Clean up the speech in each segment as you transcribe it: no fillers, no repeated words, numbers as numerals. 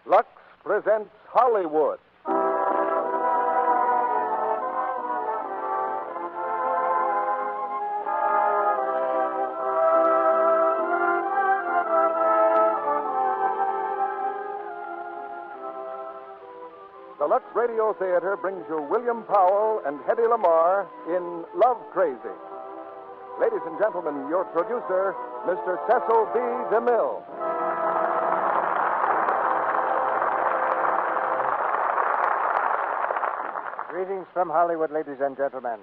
Lux presents Hollywood. The Lux Radio Theater brings you William Powell and Hedy Lamarr in Love Crazy. Ladies and gentlemen, your producer, Mr. Cecil B. DeMille. Greetings from Hollywood, ladies and gentlemen.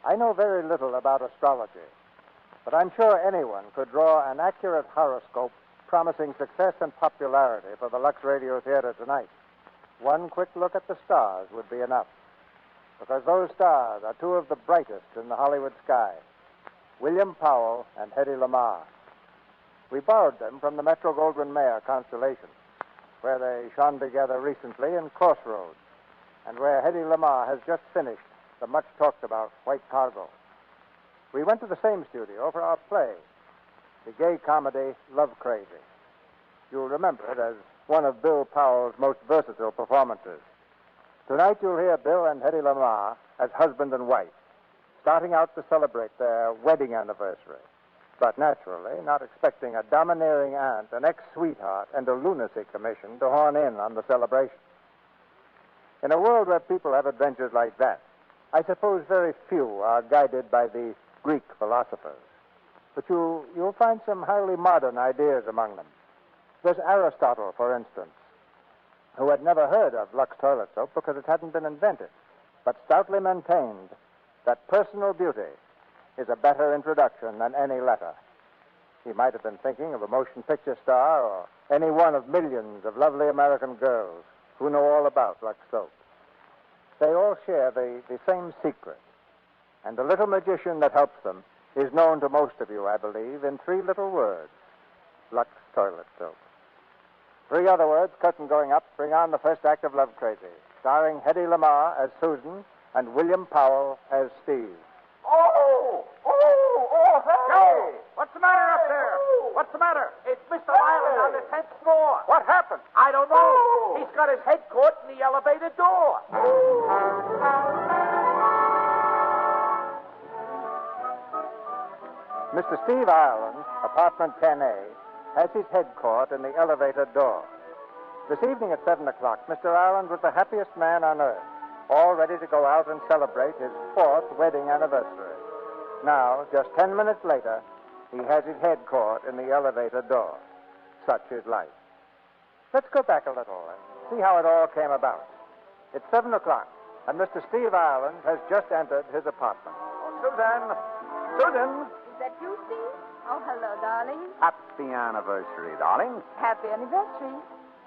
I know very little about astrology, but I'm sure anyone could draw an accurate horoscope promising success and popularity for the Lux Radio Theater tonight. One quick look at the stars would be enough, because those stars are two of the brightest in the Hollywood sky, William Powell and Hedy Lamarr. We borrowed them from the Metro-Goldwyn-Mayer constellation, where they shone together recently in Crossroads, and where Hedy Lamarr has just finished the much-talked-about White Cargo. We went to the same studio for our play, the gay comedy Love Crazy. You'll remember it as one of Bill Powell's most versatile performances. Tonight you'll hear Bill and Hedy Lamarr as husband and wife, starting out to celebrate their wedding anniversary, but naturally not expecting a domineering aunt, an ex-sweetheart, and a lunacy commission to horn in on the celebration. In a world where people have adventures like that, I suppose very few are guided by the Greek philosophers. But you'll find some highly modern ideas among them. There's Aristotle, for instance, who had never heard of Lux toilet soap because it hadn't been invented, but stoutly maintained that personal beauty is a better introduction than any letter. He might have been thinking of a motion picture star or any one of millions of lovely American girls who know all about Lux soap. They all share the same secret, and the little magician that helps them is known to most of you, I believe, in three little words: Lux toilet soap. Three other words, curtain going up, bring on the first act of Love Crazy, starring Hedy Lamarr as Susan and William Powell as Steve. Hey! What's the matter up there? What's the matter? It's Mr. Island on the 10th floor. What happened? I don't know. He's got his head caught in the elevator door. Mr. Steve Ireland, apartment 10A, has his head caught in the elevator door. This evening at 7 o'clock, Mr. Ireland was the happiest man on earth, all ready to go out and celebrate his 4th wedding anniversary. Now, just 10 minutes later, he has his head caught in the elevator door. Such is life. Let's go back a little and see how it all came about. It's 7 o'clock, and Mr. Steve Ireland has just entered his apartment. Oh, Susan! Is that you, Steve? Oh, hello, darling. Happy anniversary, darling. Happy anniversary.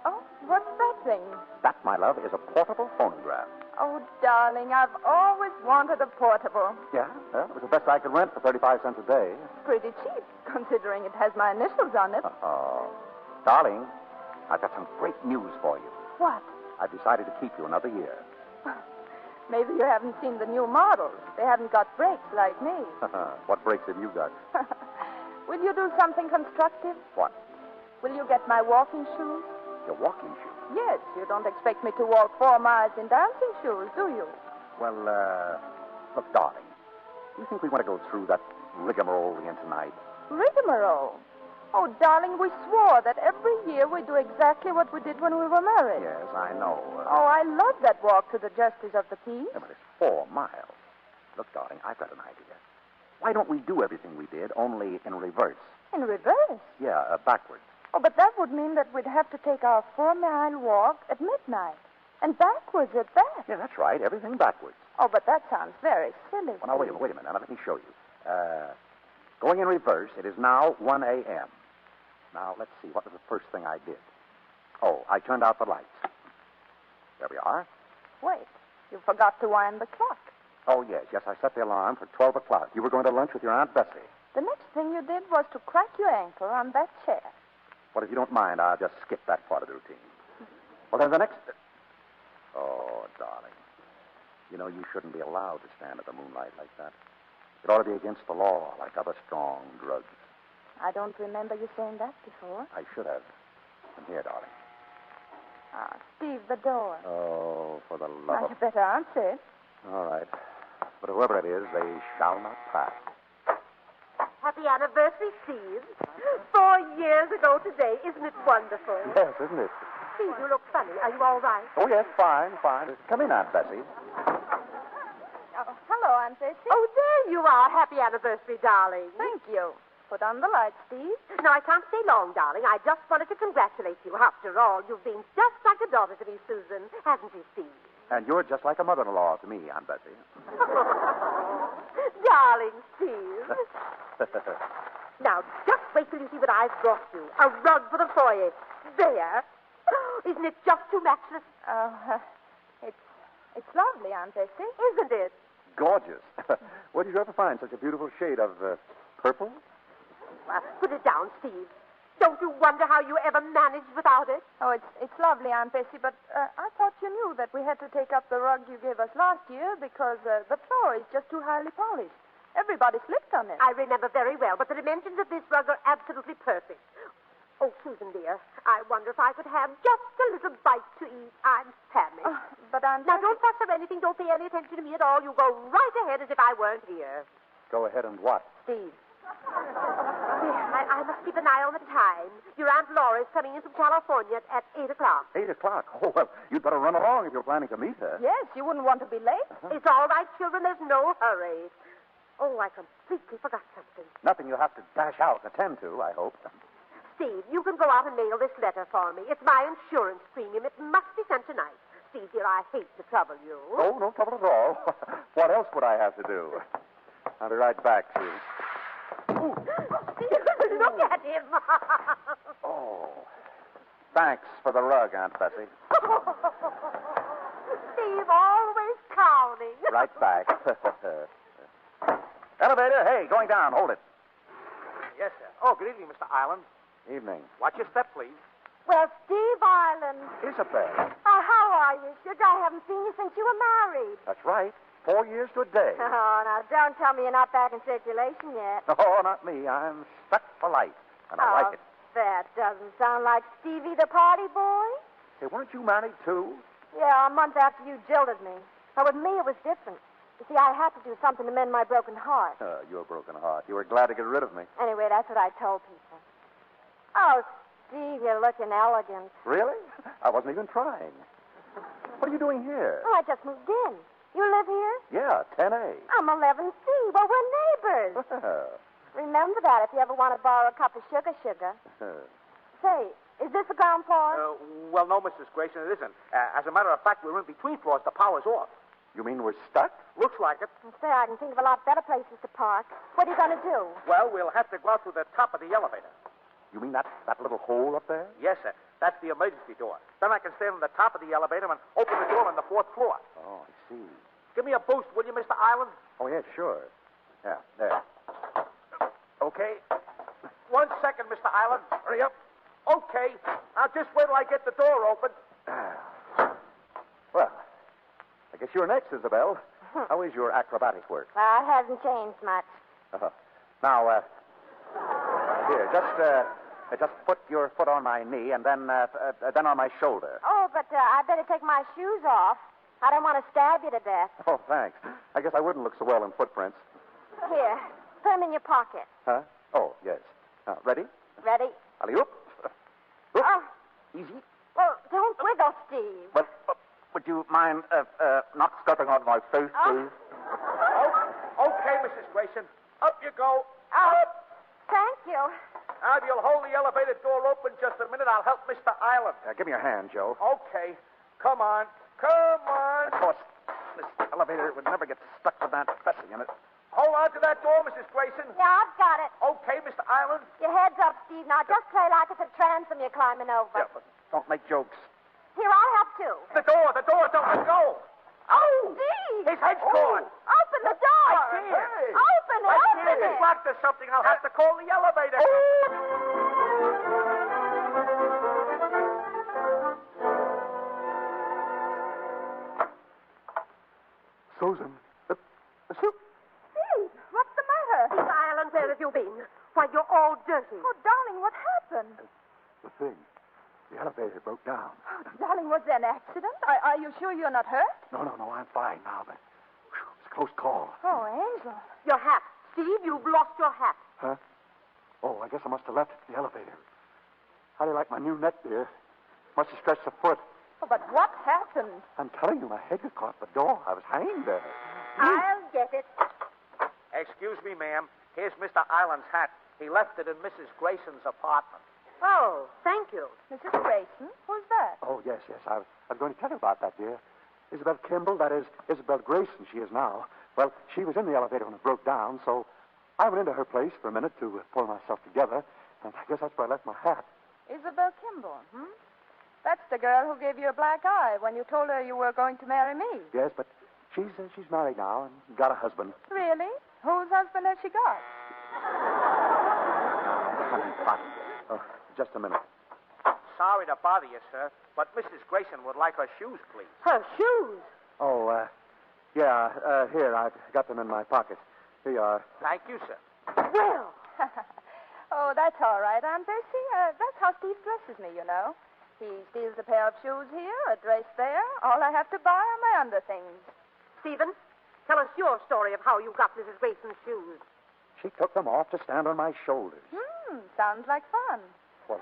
Oh, what's that thing? That, my love, is a portable phonograph. Oh, darling, I've always wanted a portable. Yeah? Well, it was the best I could rent for 35 cents a day. Pretty cheap, considering it has my initials on it. Darling, I've got some great news for you. What? I've decided to keep you another year. Maybe you haven't seen the new models. They haven't got brakes like me. What brakes have you got? Will you do something constructive? What? Will you get my walking shoes? Your walking shoes? Yes, you don't expect me to walk 4 miles in dancing shoes, do you? Well, look, darling, do you think we want to go through that rigmarole again tonight? Rigmarole? Oh, darling, we swore that every year we'd do exactly what we did when we were married. Yes, I know. Oh, I love that walk to the Justice of the Peace. Yeah, but it's 4 miles. Look, darling, I've got an idea. Why don't we do everything we did, only in reverse? In reverse? Yeah, backwards. Oh, but that would mean that we'd have to take our 4-mile walk at midnight. And backwards at that. Yeah, that's right. Everything backwards. Oh, but that sounds very silly. Well, now, wait a minute. Now, let me show you. Going in reverse, it is now 1 a.m. Now, let's see. What was the first thing I did? Oh, I turned out the lights. There we are. Wait. You forgot to wind the clock. Oh, yes. I set the alarm for 12 o'clock. You were going to lunch with your Aunt Bessie. The next thing you did was to crack your ankle on that chair. Well, if you don't mind, I'll just skip that part of the routine. Well, then the next... Oh, darling. You know, you shouldn't be allowed to stand in the moonlight like that. It ought to be against the law, like other strong drugs. I don't remember you saying that before. I should have. And here, darling. Steve, the door. Oh, for the Now, love you of... better answer it. All right. But whoever it is, they shall not pass. Happy anniversary, Steve. 4 years ago today. Isn't it wonderful? Yes, isn't it? Steve, you look funny. Are you all right? Oh, yes, fine. Come in, Aunt Bessie. Oh, hello, Aunt Bessie. Oh, there you are. Happy anniversary, darling. Thank you. Put on the lights, Steve. No, I can't stay long, darling. I just wanted to congratulate you. After all, you've been just like a daughter to me, Susan. Hasn't he, Steve? And you're just like a mother-in-law to me, Aunt Bessie. Darling Steve. Now, just wait till you see what I've brought you. A rug for the foyer. There. Isn't it just too matchless? It's lovely, Aunt Bessie. Isn't it? Gorgeous. Where did you ever find such a beautiful shade of purple? Put it down, Steve. Don't you wonder how you ever managed without it? Oh, it's lovely, Aunt Bessie, but I thought you knew that we had to take up the rug you gave us last year because the floor is just too highly polished. Everybody slipped on it. I remember very well, but the dimensions of this rug are absolutely perfect. Oh, Susan, dear, I wonder if I could have just a little bite to eat. I'm famished. But Aunt Now, Bessie... don't fuss or anything. Don't pay any attention to me at all. You go right ahead as if I weren't here. Go ahead and what? Steve. I must keep an eye on the time. Your Aunt Laura's coming in from California at 8 o'clock. 8 o'clock? Oh, well, you'd better run along if you're planning to meet her. Yes, you wouldn't want to be late. It's all right, children. There's no hurry. Oh, I completely forgot something. Nothing you'll have to dash out and attend to, I hope. Steve, you can go out and mail this letter for me. It's my insurance premium. It must be sent tonight. Steve, dear, I hate to trouble you. Oh, no trouble at all. What else would I have to do? I'll be right back, Sue. Look at him. Oh. Thanks for the rug, Aunt Bessie. Steve, always counting. Right back. Elevator, hey, going down. Hold it. Yes, sir. Oh, good evening, Mr. Island. Evening. Watch your step, please. Well, Steve Island. Isabel. How are you, sugar? I haven't seen you since you were married. That's right. 4 years to a day. Oh, now, don't tell me you're not back in circulation yet. Oh, not me. I'm stuck for life, and I like it. That doesn't sound like Stevie the party boy. Hey, weren't you married, too? Yeah, a month after you jilted me. Now, with me, it was different. You see, I had to do something to mend my broken heart. Your broken heart. You were glad to get rid of me. Anyway, that's what I told people. Oh, Steve, you're looking elegant. Really? I wasn't even trying. What are you doing here? Oh, I just moved in. You live here? Yeah, 10A. I'm 11C. Well, we're neighbors. Remember that if you ever want to borrow a cup of sugar. Say, is this the ground floor? Well, no, Mrs. Grayson, it isn't. As a matter of fact, we're in between floors. The power's off. You mean we're stuck? Looks like it. Say, I can think of a lot better places to park. What are you going to do? Well, we'll have to go out through the top of the elevator. You mean that little hole up there? Yes, sir. That's the emergency door. Then I can stand on the top of the elevator and open the door on the 4th floor. Oh, I see. Give me a boost, will you, Mr. Island? Oh, yeah, sure. Yeah, there. Okay. 1 second, Mr. Island. Hurry up. Okay. Now just wait till I get the door open. Well, I guess you're next, Isabel. How is your acrobatic work? Well, it hasn't changed much. Now, here, just put your foot on my knee and then on my shoulder. Oh, but I better take my shoes off. I don't want to stab you to death. Oh, thanks. I guess I wouldn't look so well in footprints. Here, put them in your pocket. Huh? Oh, yes. Ready? Ready? Alley-oop. Oop. Oh. Easy. Well, don't wiggle, Steve. But would you mind not stepping on my face, please? Okay, Mrs. Grayson. Up you go. Oh, Up. thank you. Now, if you'll hold the elevator door open just a minute, I'll help Mr. Island. Give me your hand, Joe. Okay. Come on. Come on. Of course, this elevator would never get stuck with that Bessie in it. Hold on to that door, Mrs. Grayson. Yeah, I've got it. Okay, Mr. Island. Your head's up, Steve. Now just play like it's a transom you're climbing over. Yeah, but don't make jokes. Here, I'll help too. The door. Don't let go. Oh! Steve! His head's gone. Open the door! I can't. Open it! Open It's it! locked or something. I'll have to call the elevator. Susan. Steve, what's the matter? Steve Island, where have you been? Why, you're all dirty. Oh, darling, what happened? The thing. The elevator broke down. Oh, darling, was there an accident? Are you sure you're not hurt? No, I'm fine now, but it's a close call. Oh, Angel. Your hat. Steve, you've lost your hat. Huh? Oh, I guess I must have left it in the elevator. How do you like my new neck, dear? Must have stretched a foot. Oh, but what happened? I'm telling you, my head got caught in the door. I was hanged there. I'll get it. Excuse me, ma'am. Here's Mr. Island's hat. He left it in Mrs. Grayson's apartment. Oh, thank you. Mrs. Grayson? Who's that? Oh, yes. I was going to tell you about that, dear. Isabel Kimball, that is, Isabel Grayson, she is now. Well, she was in the elevator when it broke down, so I went into her place for a minute to pull myself together, and I guess that's where I left my hat. Isabel Kimball, That's the girl who gave you a black eye when you told her you were going to marry me. Yes, but she's married now and got a husband. Really? Whose husband has she got? Honey pot. Just a minute. Sorry to bother you, sir, but Mrs. Grayson would like her shoes, please. Her shoes. Oh, yeah, here, I've got them in my pocket. Here you are. Thank you, sir. Well. Oh, that's all right, Aunt Bessie. That's how Steve dresses me, you know. He steals a pair of shoes here, a dress there. All I have to buy are my underthings. Stephen, tell us your story of how you got Mrs. Grayson's shoes. She took them off to stand on my shoulders. Sounds like fun. Well,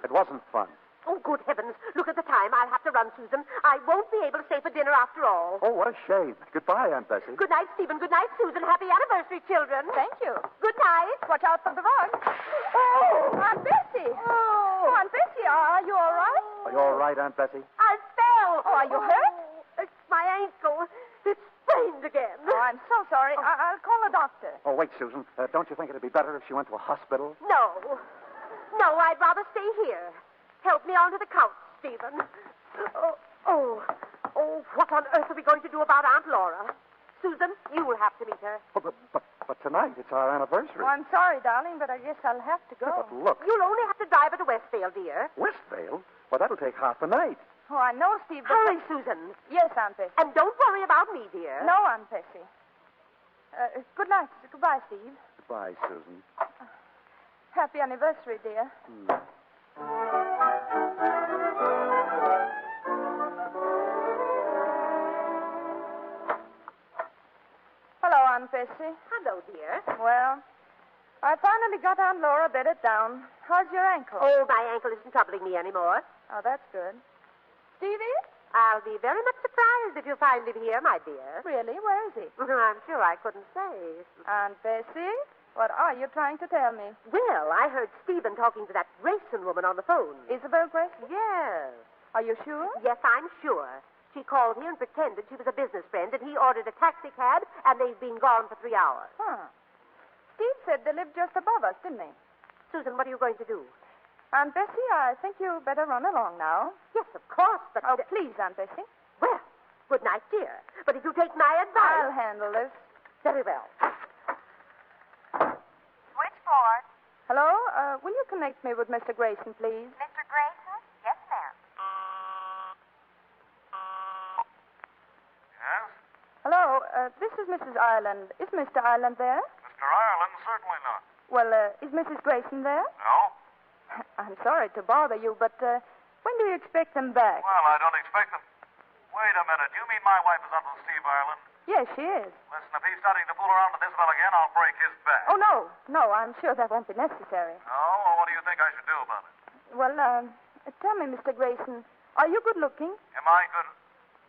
it wasn't fun. Oh, good heavens. Look at the time. I'll have to run, Susan. I won't be able to stay for dinner after all. Oh, what a shame. Goodbye, Aunt Bessie. Good night, Stephen. Good night, Susan. Happy anniversary, children. Thank you. Good night. Watch out for the rug. Oh, Aunt Bessie. Oh, Aunt Bessie, are you all right? Are you all right, Aunt Bessie? I fell. Oh, are you hurt? It's my ankle. It's sprained again. Oh, I'm so sorry. I'll call a doctor. Oh, wait, Susan. Don't you think it'd be better if she went to a hospital? No, I'd rather stay here. Help me onto the couch, Stephen. Oh, what on earth are we going to do about Aunt Laura? Susan, you'll have to meet her. Oh, but tonight, it's our anniversary. Oh, I'm sorry, darling, but I guess I'll have to go. But look. You'll only have to drive her to Westvale, dear. Westvale? Well, that'll take half the night. Oh, I know, Steve, but... Hurry, Susan. Yes, Aunt Bessie. And don't worry about me, dear. No, Aunt Bessie. Good night. Goodbye, Steve. Goodbye, Susan. Happy anniversary, dear. Hello, Aunt Bessie. Hello, dear. Well, I finally got Aunt Laura bedded down. How's your ankle? Oh, my ankle isn't troubling me anymore. Oh, that's good. Stevie? I'll be very much surprised if you find him here, my dear. Really? Where is he? I'm sure I couldn't say. Aunt Bessie, what are you trying to tell me? Well, I heard Stephen talking to that Grayson woman on the phone. Isabel Grayson? Yes. Are you sure? Yes, I'm sure. She called here and pretended she was a business friend, and he ordered a taxi cab, and they've been gone for 3 hours. Huh. Steve said they lived just above us, didn't he? Susan, what are you going to do? Aunt Bessie, I think you better run along now. Yes, of course, but... Oh, please, Aunt Bessie. Well, good night, dear. But if you take my advice... I'll handle this. Very well. Switchboard. Hello? Will you connect me with Mr. Grayson, please? Mr. Grayson? Yes, ma'am. Yes? Hello, this is Mrs. Ireland. Is Mr. Ireland there? Mr. Ireland? Certainly not. Well, is Mrs. Grayson there? No? I'm sorry to bother you, but when do you expect them back? Well, I don't expect them. Wait a minute. You mean my wife is Uncle Steve Ireland? Yes, she is. Listen, if he's starting to fool around with Isabel again, I'll break his back. Oh, no, I'm sure that won't be necessary. Oh, well, what do you think I should do about it? Well, tell me, Mr. Grayson, are you good looking? Am I good?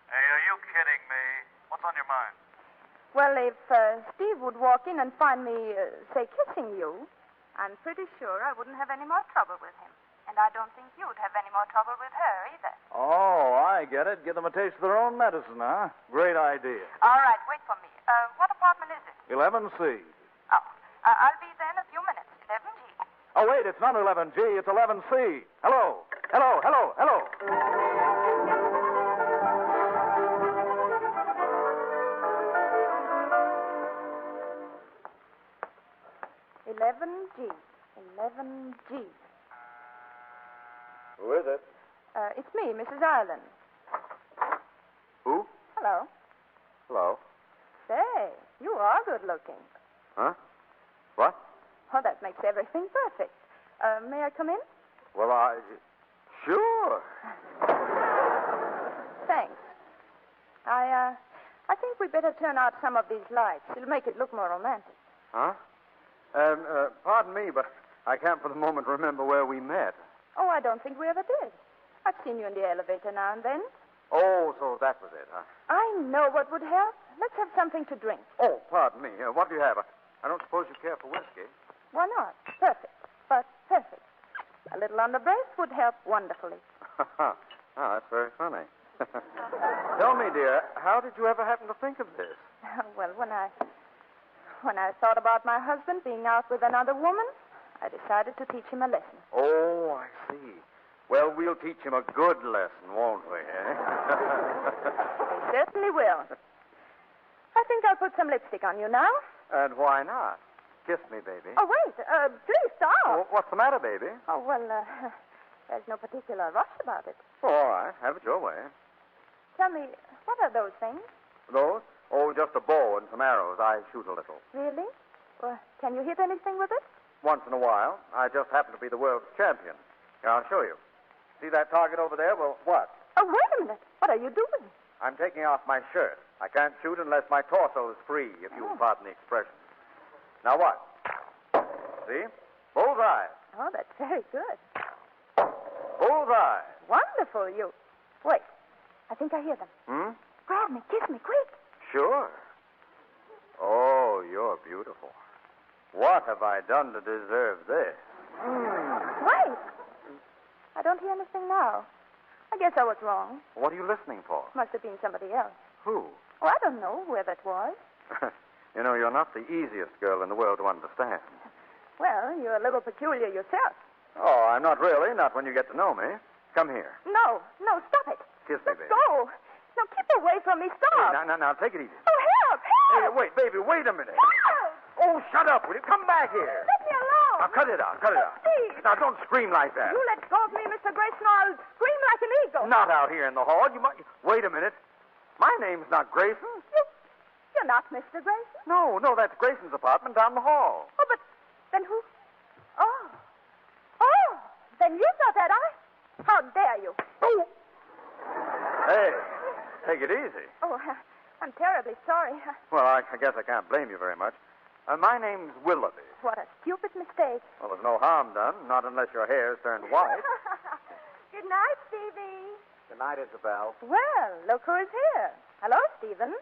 Hey, are you kidding me? What's on your mind? Well, if Steve would walk in and find me, say, kissing you, I'm pretty sure I wouldn't have any more trouble with him. And I don't think you'd have any more trouble with her either. Oh, I get it. Give them a taste of their own medicine, huh? Great idea. All right, wait for me. What apartment is it? 11C. Oh, I'll be there in a few minutes. 11G. Oh, wait, it's not 11G, it's 11C. Hello. 11G. 11G. Who is it? It's me, Mrs. Ireland. Who? Hello. Hello. Say, you are good looking. Huh? What? Oh, that makes everything perfect. May I come in? Well, think we better turn out some of these lights. It'll make it look more romantic. Huh? Pardon me, but I can't for the moment remember where we met. Oh, I don't think we ever did. I've seen you in the elevator now and then. Oh, so that was it, huh? I know what would help. Let's have something to drink. Oh, pardon me. What do you have? I don't suppose you care for whiskey. Why not? Perfect. But perfect. A little under breath would help wonderfully. Oh, that's very funny. Tell me, dear, how did you ever happen to think of this? Well, when I thought about my husband being out with another woman, I decided to teach him a lesson. Oh, I see. Well, we'll teach him a good lesson, won't we, eh? We certainly will. I think I'll put some lipstick on you now. And why not? Kiss me, baby. Oh, wait. Please stop. Oh, what's the matter, baby? Oh, well, there's no particular rush about it. Oh, all right. Have it your way. Tell me, what are those things? Those? Oh, just a bow and some arrows. I shoot a little. Really? Well, can you hit anything with it? Once in a while. I just happen to be the world's champion. Here, I'll show you. See that target over there? Well, what? Oh, wait a minute. What are you doing? I'm taking off my shirt. I can't shoot unless my torso is free, if you'll pardon the expression. Now what? See? Bullseye. Oh, that's very good. Bullseye. Wonderful, you. Wait. I think I hear them. Hmm? Grab me. Kiss me, quick. Sure. Oh, you're beautiful. What have I done to deserve this? Wait. I don't hear anything now. I guess I was wrong. What are you listening for? Must have been somebody else. Who? Oh, I don't know where that was. You know, you're not the easiest girl in the world to understand. Well, you're a little peculiar yourself. Oh, I'm not really. Not when you get to know me. Come here. No, stop it. Kiss me, Let baby. go. No, keep away from me. Stop. Hey, now, take it easy. Oh, help. Hey, wait, baby, wait a minute. Help. Oh, shut up, will you? Come back here. Let me alone. Now, cut it out. Please. Now, don't scream like that. You let go of me, Mr. Grayson, or I'll scream like an eagle. Not out here in the hall. You might... Wait a minute. My name's not Grayson. You're not Mr. Grayson? No, that's Grayson's apartment down the hall. Oh, but then who? Oh, then you've not that eye. How dare you? Oh. Hey, take it easy. Oh, I'm terribly sorry. Well, I guess I can't blame you very much. My name's Willoughby. What a stupid mistake. Well, there's no harm done, not unless your hair's turned white. Good night, Stevie. Good night, Isabel. Well, look who's here. Hello, Stephen.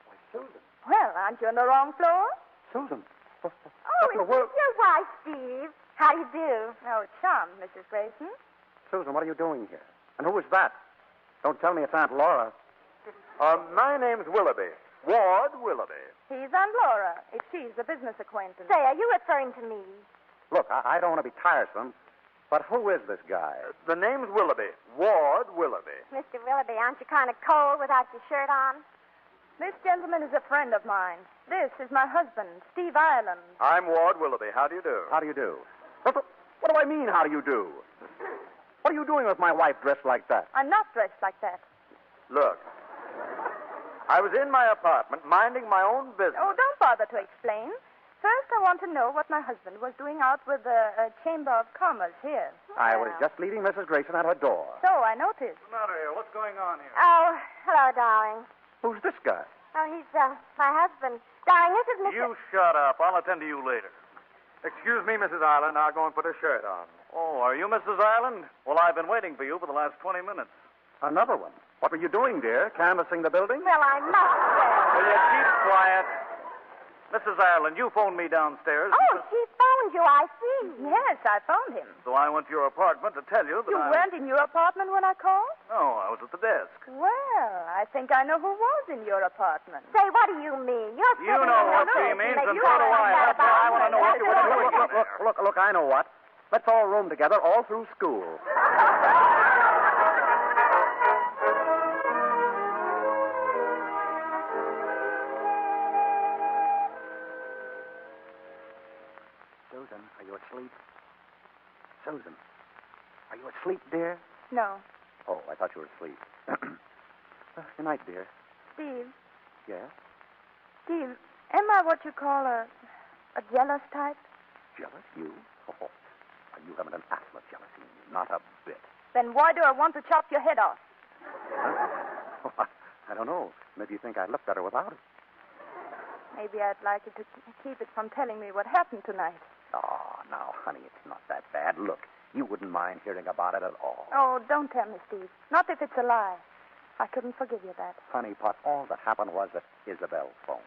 Why, Susan. Well, aren't you on the wrong floor? Susan. Oh, it's your wife, Steve. How do you do? Oh, charmed, Mrs. Grayson. Susan, what are you doing here? And who is that? Don't tell me it's Aunt Laura. My name's Willoughby. Ward Willoughby. He's Aunt Laura, if she's a business acquaintance. Say, are you referring to me? Look, I don't want to be tiresome, but who is this guy? The name's Willoughby. Ward Willoughby. Mr. Willoughby, aren't you kind of cold without your shirt on? This gentleman is a friend of mine. This is my husband, Steve Ireland. I'm Ward Willoughby. How do you do? How do you do? What do I mean, how do you do? What are you doing with my wife dressed like that? I'm not dressed like that. Look, I was in my apartment minding my own business. Oh, don't bother to explain. First, I want to know what my husband was doing out with the Chamber of Commerce here. I was just leaving Mrs. Grayson at her door. So I noticed. What's the matter here? What's going on here? Oh, hello, darling. Who's this guy? Oh, he's, my husband. Darling, this is Mr. You shut up. I'll attend to you later. Excuse me, Mrs. Ireland. I'll go and put a shirt on. Oh, are you Mrs. Ireland? Well, I've been waiting for you for the last 20 minutes. Another one. What were you doing, dear? Canvassing the building? Well, I must say. Will you keep quiet? Mrs. Ireland, you phoned me downstairs. Oh, she phoned you, I see. Yes, I phoned him. So I went to your apartment to tell you that You weren't in your apartment when I called? No, I was at the desk. Well, I think I know who was in your apartment. Say, what do you mean? You're You know what she means, and so do I. That's why I want to know what you were doing. Look, I know what. Let's all room together all through school. Susan, are you asleep? Susan, are you asleep, dear? No. Oh, I thought you were asleep. Good night, dear. Steve. Yes? Steve, am I what you call a jealous type? Jealous? You? Oh, you haven't an atom of jealousy in you. Not a bit. Then why do I want to chop your head off? Huh? I don't know. Maybe you think I looked at her without it. Maybe I'd like you to keep it from telling me what happened tonight. Oh, now, honey, it's not that bad. Look, you wouldn't mind hearing about it at all. Oh, don't tell me, Steve. Not if it's a lie. I couldn't forgive you that. Honey pot, all that happened was that Isabel phoned.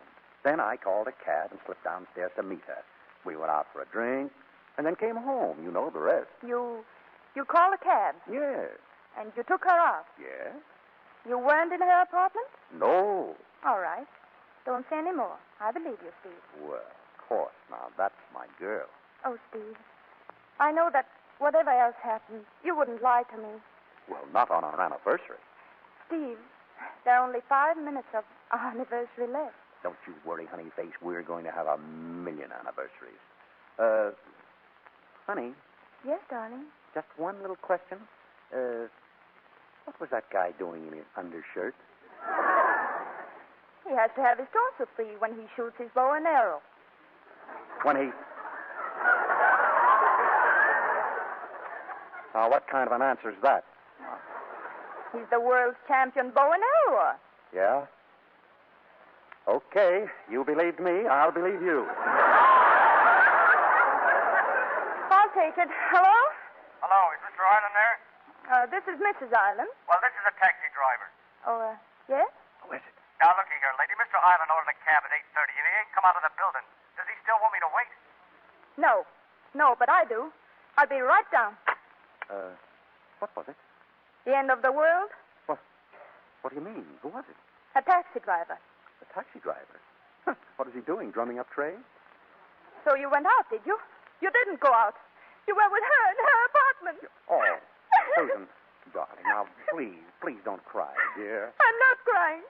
Then I called a cab and slipped downstairs to meet her. We went out for a drink and then came home. You know the rest. You called a cab? Yes. And you took her out? Yes. You weren't in her apartment? No. All right. Don't say any more. I believe you, Steve. Well, of course. Now, that's my girl. Oh, Steve, I know that whatever else happened, you wouldn't lie to me. Well, not on our anniversary. Steve, there are only 5 minutes of our anniversary left. Don't you worry, honey face. We're going to have 1,000,000 anniversaries. Honey. Yes, darling? Just one little question. What was that guy doing in his undershirt? He has to have his torso free when he shoots his bow and arrow. When he... Now, what kind of an answer is that? He's the world's champion bow and arrower. Yeah? Okay. You believed me, I'll believe you. I'll take it. Hello? Hello, is Mr. Ireland there? This is Mrs. Ireland. Well, this is a taxi driver. Oh, yes? Who is it? Now, looky here, lady. Mr. Ireland ordered a cab at 8:30, and he ain't come out of the building. Does he still want me to wait? No, but I do. I'll be right down. What was it? The end of the world? What do you mean? Who was it? A taxi driver. A taxi driver? Huh. What is he doing, drumming up trade? So you went out, did you? You didn't go out. You were with her in her apartment. Oh, Susan, darling, now, please don't cry, dear. I'm not crying.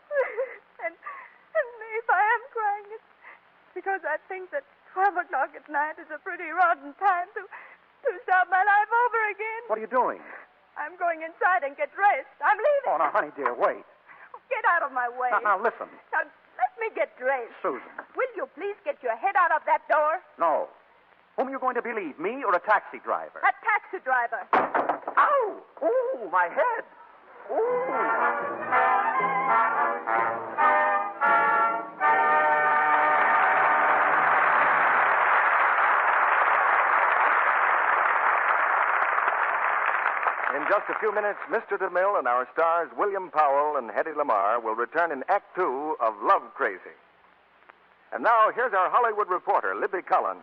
and if I am crying, it's because I think that 12 o'clock at night is a pretty rotten time to start my life over again. What are you doing? I'm going inside and get dressed. I'm leaving. Oh, now, honey, dear, wait. Get out of my way. Now, listen. Now, let me get dressed. Susan. Will you please get your head out of that door? No. Whom are you going to believe, me or a taxi driver? A taxi driver. Ow! Oh, my head. In just a few minutes, Mr. DeMille and our stars William Powell and Hedy Lamarr will return in Act Two of Love Crazy. And now, here's our Hollywood reporter, Libby Collins.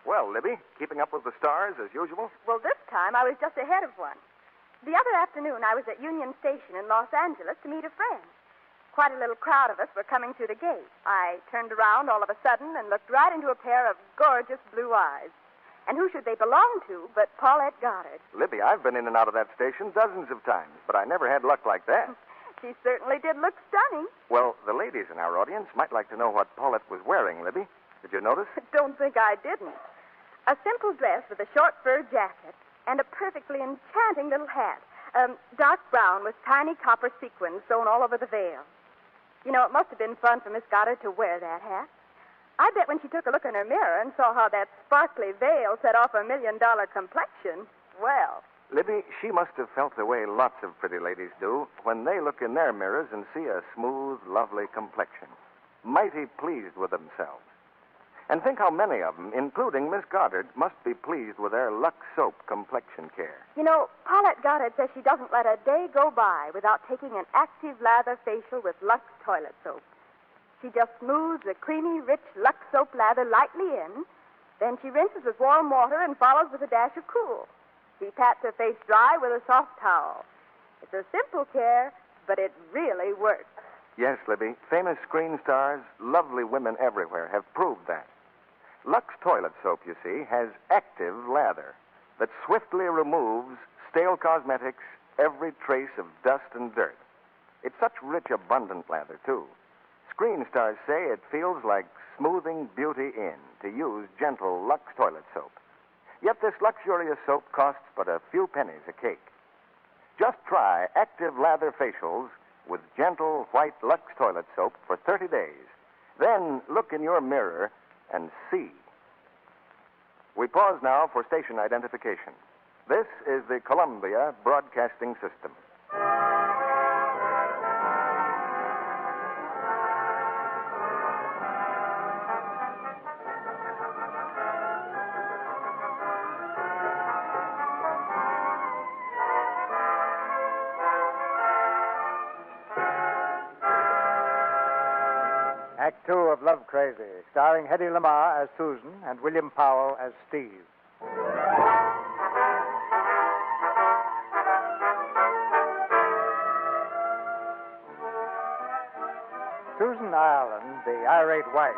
Well, Libby, keeping up with the stars as usual? Well, this time I was just ahead of one. The other afternoon, I was at Union Station in Los Angeles to meet a friend. Quite a little crowd of us were coming through the gate. I turned around all of a sudden and looked right into a pair of gorgeous blue eyes. And who should they belong to but Paulette Goddard? Libby, I've been in and out of that station dozens of times, but I never had luck like that. She certainly did look stunning. Well, the ladies in our audience might like to know what Paulette was wearing, Libby. Did you notice? Don't think I didn't. A simple dress with a short fur jacket and a perfectly enchanting little hat. Dark brown with tiny copper sequins sewn all over the veil. You know, it must have been fun for Miss Goddard to wear that hat. I bet when she took a look in her mirror and saw how that sparkly veil set off a $1 million complexion, well... Libby, she must have felt the way lots of pretty ladies do when they look in their mirrors and see a smooth, lovely complexion. Mighty pleased with themselves. And think how many of them, including Miss Goddard, must be pleased with their Lux Soap complexion care. You know, Paulette Goddard says she doesn't let a day go by without taking an active lather facial with Lux toilet soap. She just smooths the creamy, rich Lux soap lather lightly in. Then she rinses with warm water and follows with a dash of cool. She pats her face dry with a soft towel. It's a simple care, but it really works. Yes, Libby. Famous screen stars, lovely women everywhere have proved that. Lux toilet soap, you see, has active lather that swiftly removes stale cosmetics, every trace of dust and dirt. It's such rich, abundant lather, too. Screen stars say it feels like smoothing beauty in to use gentle Lux toilet soap. Yet this luxurious soap costs but a few pennies a cake. Just try active lather facials with gentle white Lux toilet soap for 30 days. Then look in your mirror and see. We pause now for station identification. This is the Columbia Broadcasting System. Act 2 of Love Crazy, starring Hedy Lamarr as Susan and William Powell as Steve. Susan Ireland, the irate wife,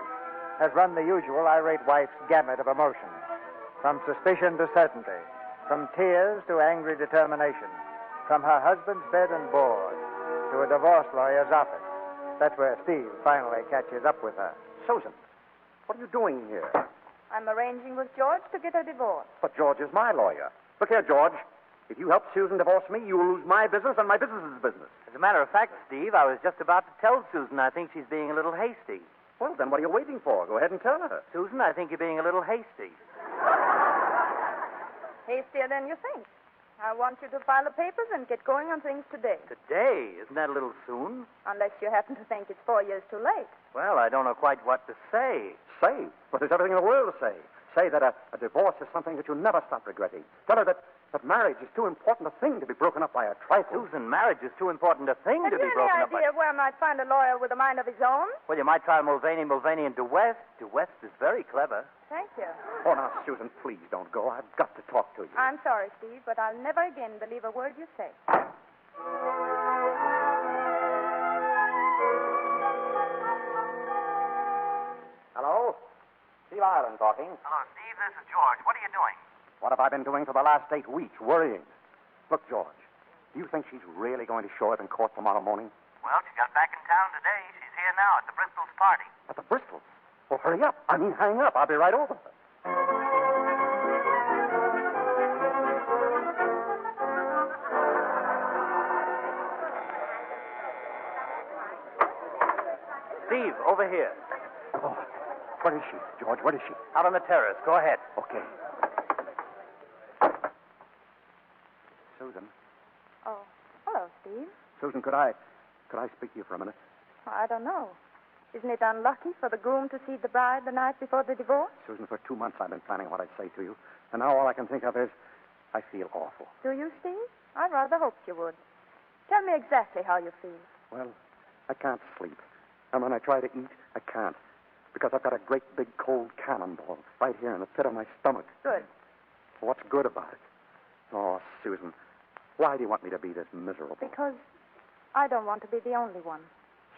has run the usual irate wife's gamut of emotions, from suspicion to certainty, from tears to angry determination, from her husband's bed and board to a divorce lawyer's office. That's where Steve finally catches up with her. Susan, what are you doing here? I'm arranging with George to get a divorce. But George is my lawyer. Look here, George. If you help Susan divorce me, you will lose my business and my business is business. As a matter of fact, Steve, I was just about to tell Susan I think she's being a little hasty. Well, then what are you waiting for? Go ahead and tell her. Susan, I think you're being a little hasty. Hastier than you think. I want you to file the papers and get going on things today. Today? Isn't that a little soon? Unless you happen to think it's 4 years too late. Well, I don't know quite what to say. Say? But there's everything in the world to say. Say that a divorce is something that you'll never stop regretting. Tell her that marriage is too important a thing to be broken up by a trifle. Susan, marriage is too important a thing to be broken up by... Have you any idea where I might find a lawyer with a mind of his own? Well, you might try Mulvaney and DeWest. DeWest is very clever. Thank you. Oh, now, Susan, please don't go. I've got to talk to you. I'm sorry, Steve, but I'll never again believe a word you say. Hello? Steve Ireland talking. Hello, Steve. This is George. What are you doing? What have I been doing for the last 8 weeks? Worrying. Look, George, do you think she's really going to show up in court tomorrow morning? Well, she got back in town today. She's here now at the Bristol's party. At the Bristol's? Well, hurry up. Hang up. I'll be right over. Steve, over here. Oh, where is she, George? Where is she? Out on the terrace. Go ahead. Okay. Susan. Oh, hello, Steve. Susan, could I speak to you for a minute? I don't know. Isn't it unlucky for the groom to see the bride the night before the divorce? Susan, for 2 months I've been planning what I'd say to you. And now all I can think of is I feel awful. Do you, Steve? I rather hoped you would. Tell me exactly how you feel. Well, I can't sleep. And when I try to eat, I can't. Because I've got a great big cold cannonball right here in the pit of my stomach. Good. What's good about it? Oh, Susan, why do you want me to be this miserable? Because I don't want to be the only one.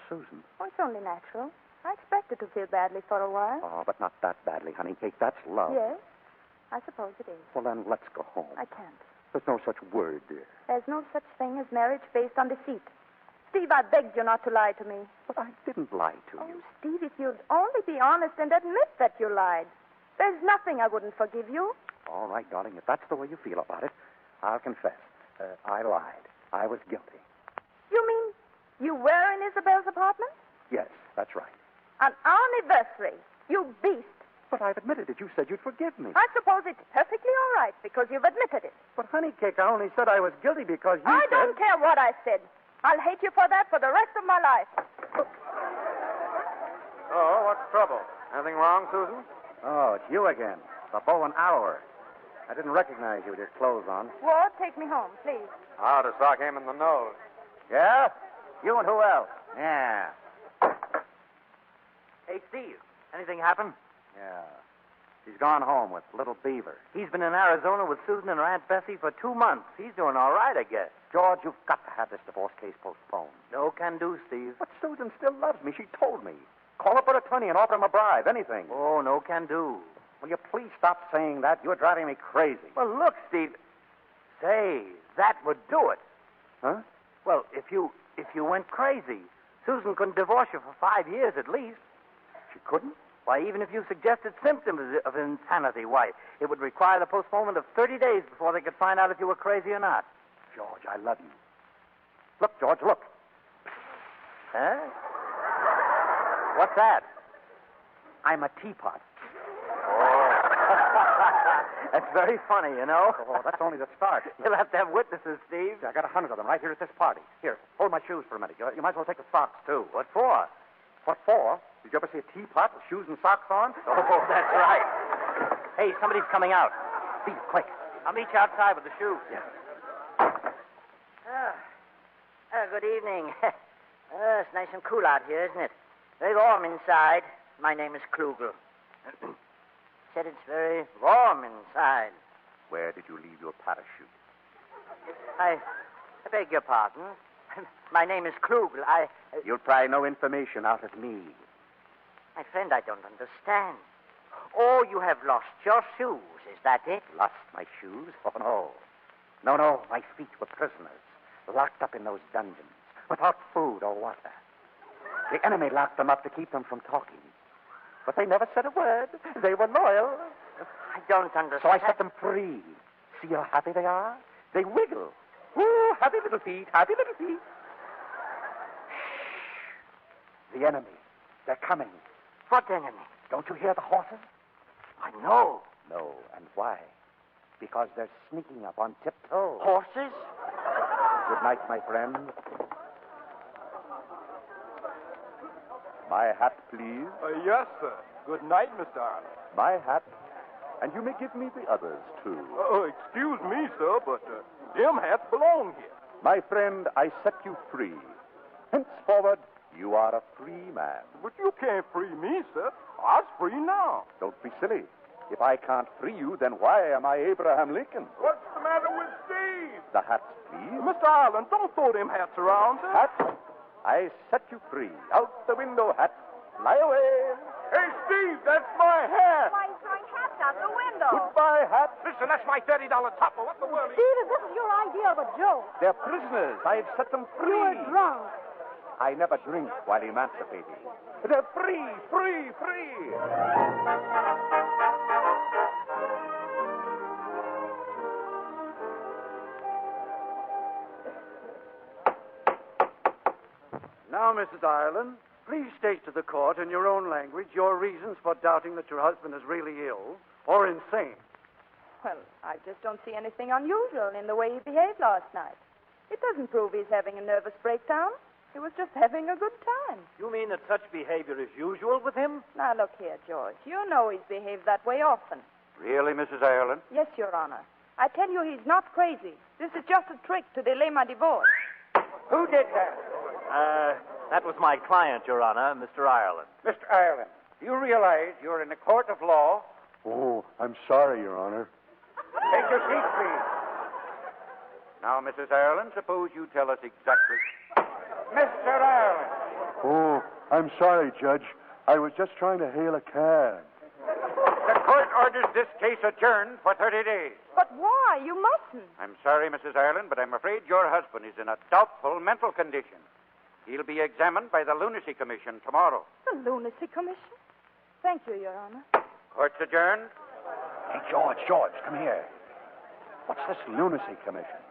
Susan. Oh, it's only natural. I expected to feel badly for a while. Oh, but not that badly, honey. Kate, that's love. Yes, I suppose it is. Well, then let's go home. I can't. There's no such word, dear. There's no such thing as marriage based on deceit. Steve, I begged you not to lie to me. But I didn't lie to you. Oh, Steve, if you'd only be honest and admit that you lied. There's nothing I wouldn't forgive you. All right, darling. If that's the way you feel about it, I'll confess. I lied. I was guilty. You mean you were in Isabel's apartment? Yes, that's right. On our anniversary. You beast. But I've admitted it. You said you'd forgive me. I suppose it's perfectly all right because you've admitted it. But, honey cake, I only said I was guilty because you I don't care what I said. I'll hate you for that for the rest of my life. Oh, what's the trouble? Anything wrong, Susan? Oh, it's you again. The bow and arrower. I didn't recognize you with your clothes on. Ward, take me home, please. I'll just sock him in the nose. Yeah? You and who else? Yeah. Hey, Steve, anything happen? Yeah. She's gone home with little Beaver. He's been in Arizona with Susan and her Aunt Bessie for 2 months. He's doing all right, I guess. George, you've got to have this divorce case postponed. No can do, Steve. But Susan still loves me. She told me. Call up her attorney and offer him a bribe. Anything. Oh, no can do. Will you please stop saying that? You're driving me crazy. Well, look, Steve. Say, that would do it. Huh? Well, if you went crazy, Susan couldn't divorce you for 5 years at least. She couldn't? Why, even if you suggested symptoms of insanity, why, it would require the postponement of 30 days before they could find out if you were crazy or not. George, I love you. Look, George, look. Huh? What's that? I'm a teapot. Oh. That's very funny, you know. Oh, that's only the start. You'll have to have witnesses, Steve. I got 100 of them right here at this party. Here, hold my shoes for a minute. You might as well take the socks, too. What for? What for? Did you ever see a teapot with shoes and socks on? Oh, that's right. Hey, somebody's coming out. Be quick. I'll meet you outside with the shoes. Yes. Good evening. It's nice and cool out here, isn't it? Very warm inside. My name is Klugel. Said it's very warm inside. Where did you leave your parachute? I beg your pardon. My name is Klugel. You'll pry no information out of me. My friend, I don't understand. Oh, you have lost your shoes. Is that it? Lost my shoes? Oh, no. No. My feet were prisoners, locked up in those dungeons, without food or water. The enemy locked them up to keep them from talking. But they never said a word. They were loyal. I don't understand. So I set them free. See how happy they are? They wiggle. Ooh, happy little feet, happy little feet. Shh. The enemy. They're coming. What enemy? Don't you hear the horses? I know. No, and why? Because they're sneaking up on tiptoe. Horses? Good night, my friend. My hat, please. Yes, sir. Good night, Mr. Arnold. My hat. And you may give me the others, too. Excuse me, sir, but them hats belong here. My friend, I set you free. Henceforward, you are a free man. But you can't free me, sir. I'm free now. Don't be silly. If I can't free you, then why am I Abraham Lincoln? What's the matter with Steve? The hats, please. Mr. Ireland, don't throw them hats around, sir. Hats? I set you free. Out the window, hat. Fly away. Hey, Steve, that's my hat. Why, he's throwing hats out the window. Goodbye, hat. Listen, that's my $30 topper. What the world? Steve, this is your idea of a joke. They're prisoners. I've set them free. You were drunk. I never drink while emancipating. They're free, free, free. Now, Mrs. Ireland, please state to the court in your own language your reasons for doubting that your husband is really ill or insane. Well, I just don't see anything unusual in the way he behaved last night. It doesn't prove he's having a nervous breakdown. He was just having a good time. You mean that such behavior is usual with him? Now, look here, George. You know he's behaved that way often. Really, Mrs. Ireland? Yes, Your Honor. I tell you, he's not crazy. This is just a trick to delay my divorce. Who did that? That was my client, Your Honor, Mr. Ireland. Mr. Ireland, do you realize you're in a court of law? Oh, I'm sorry, Your Honor. Take your seat, please. Now, Mrs. Ireland, suppose you tell us exactly... Mr. Ireland! Oh, I'm sorry, Judge. I was just trying to hail a cab. The court orders this case adjourned for 30 days. But why? You mustn't. I'm sorry, Mrs. Ireland, but I'm afraid your husband is in a doubtful mental condition. He'll be examined by the Lunacy Commission tomorrow. The Lunacy Commission? Thank you, Your Honor. Court's adjourned. Hey, George, come here. What's this lunacy commission?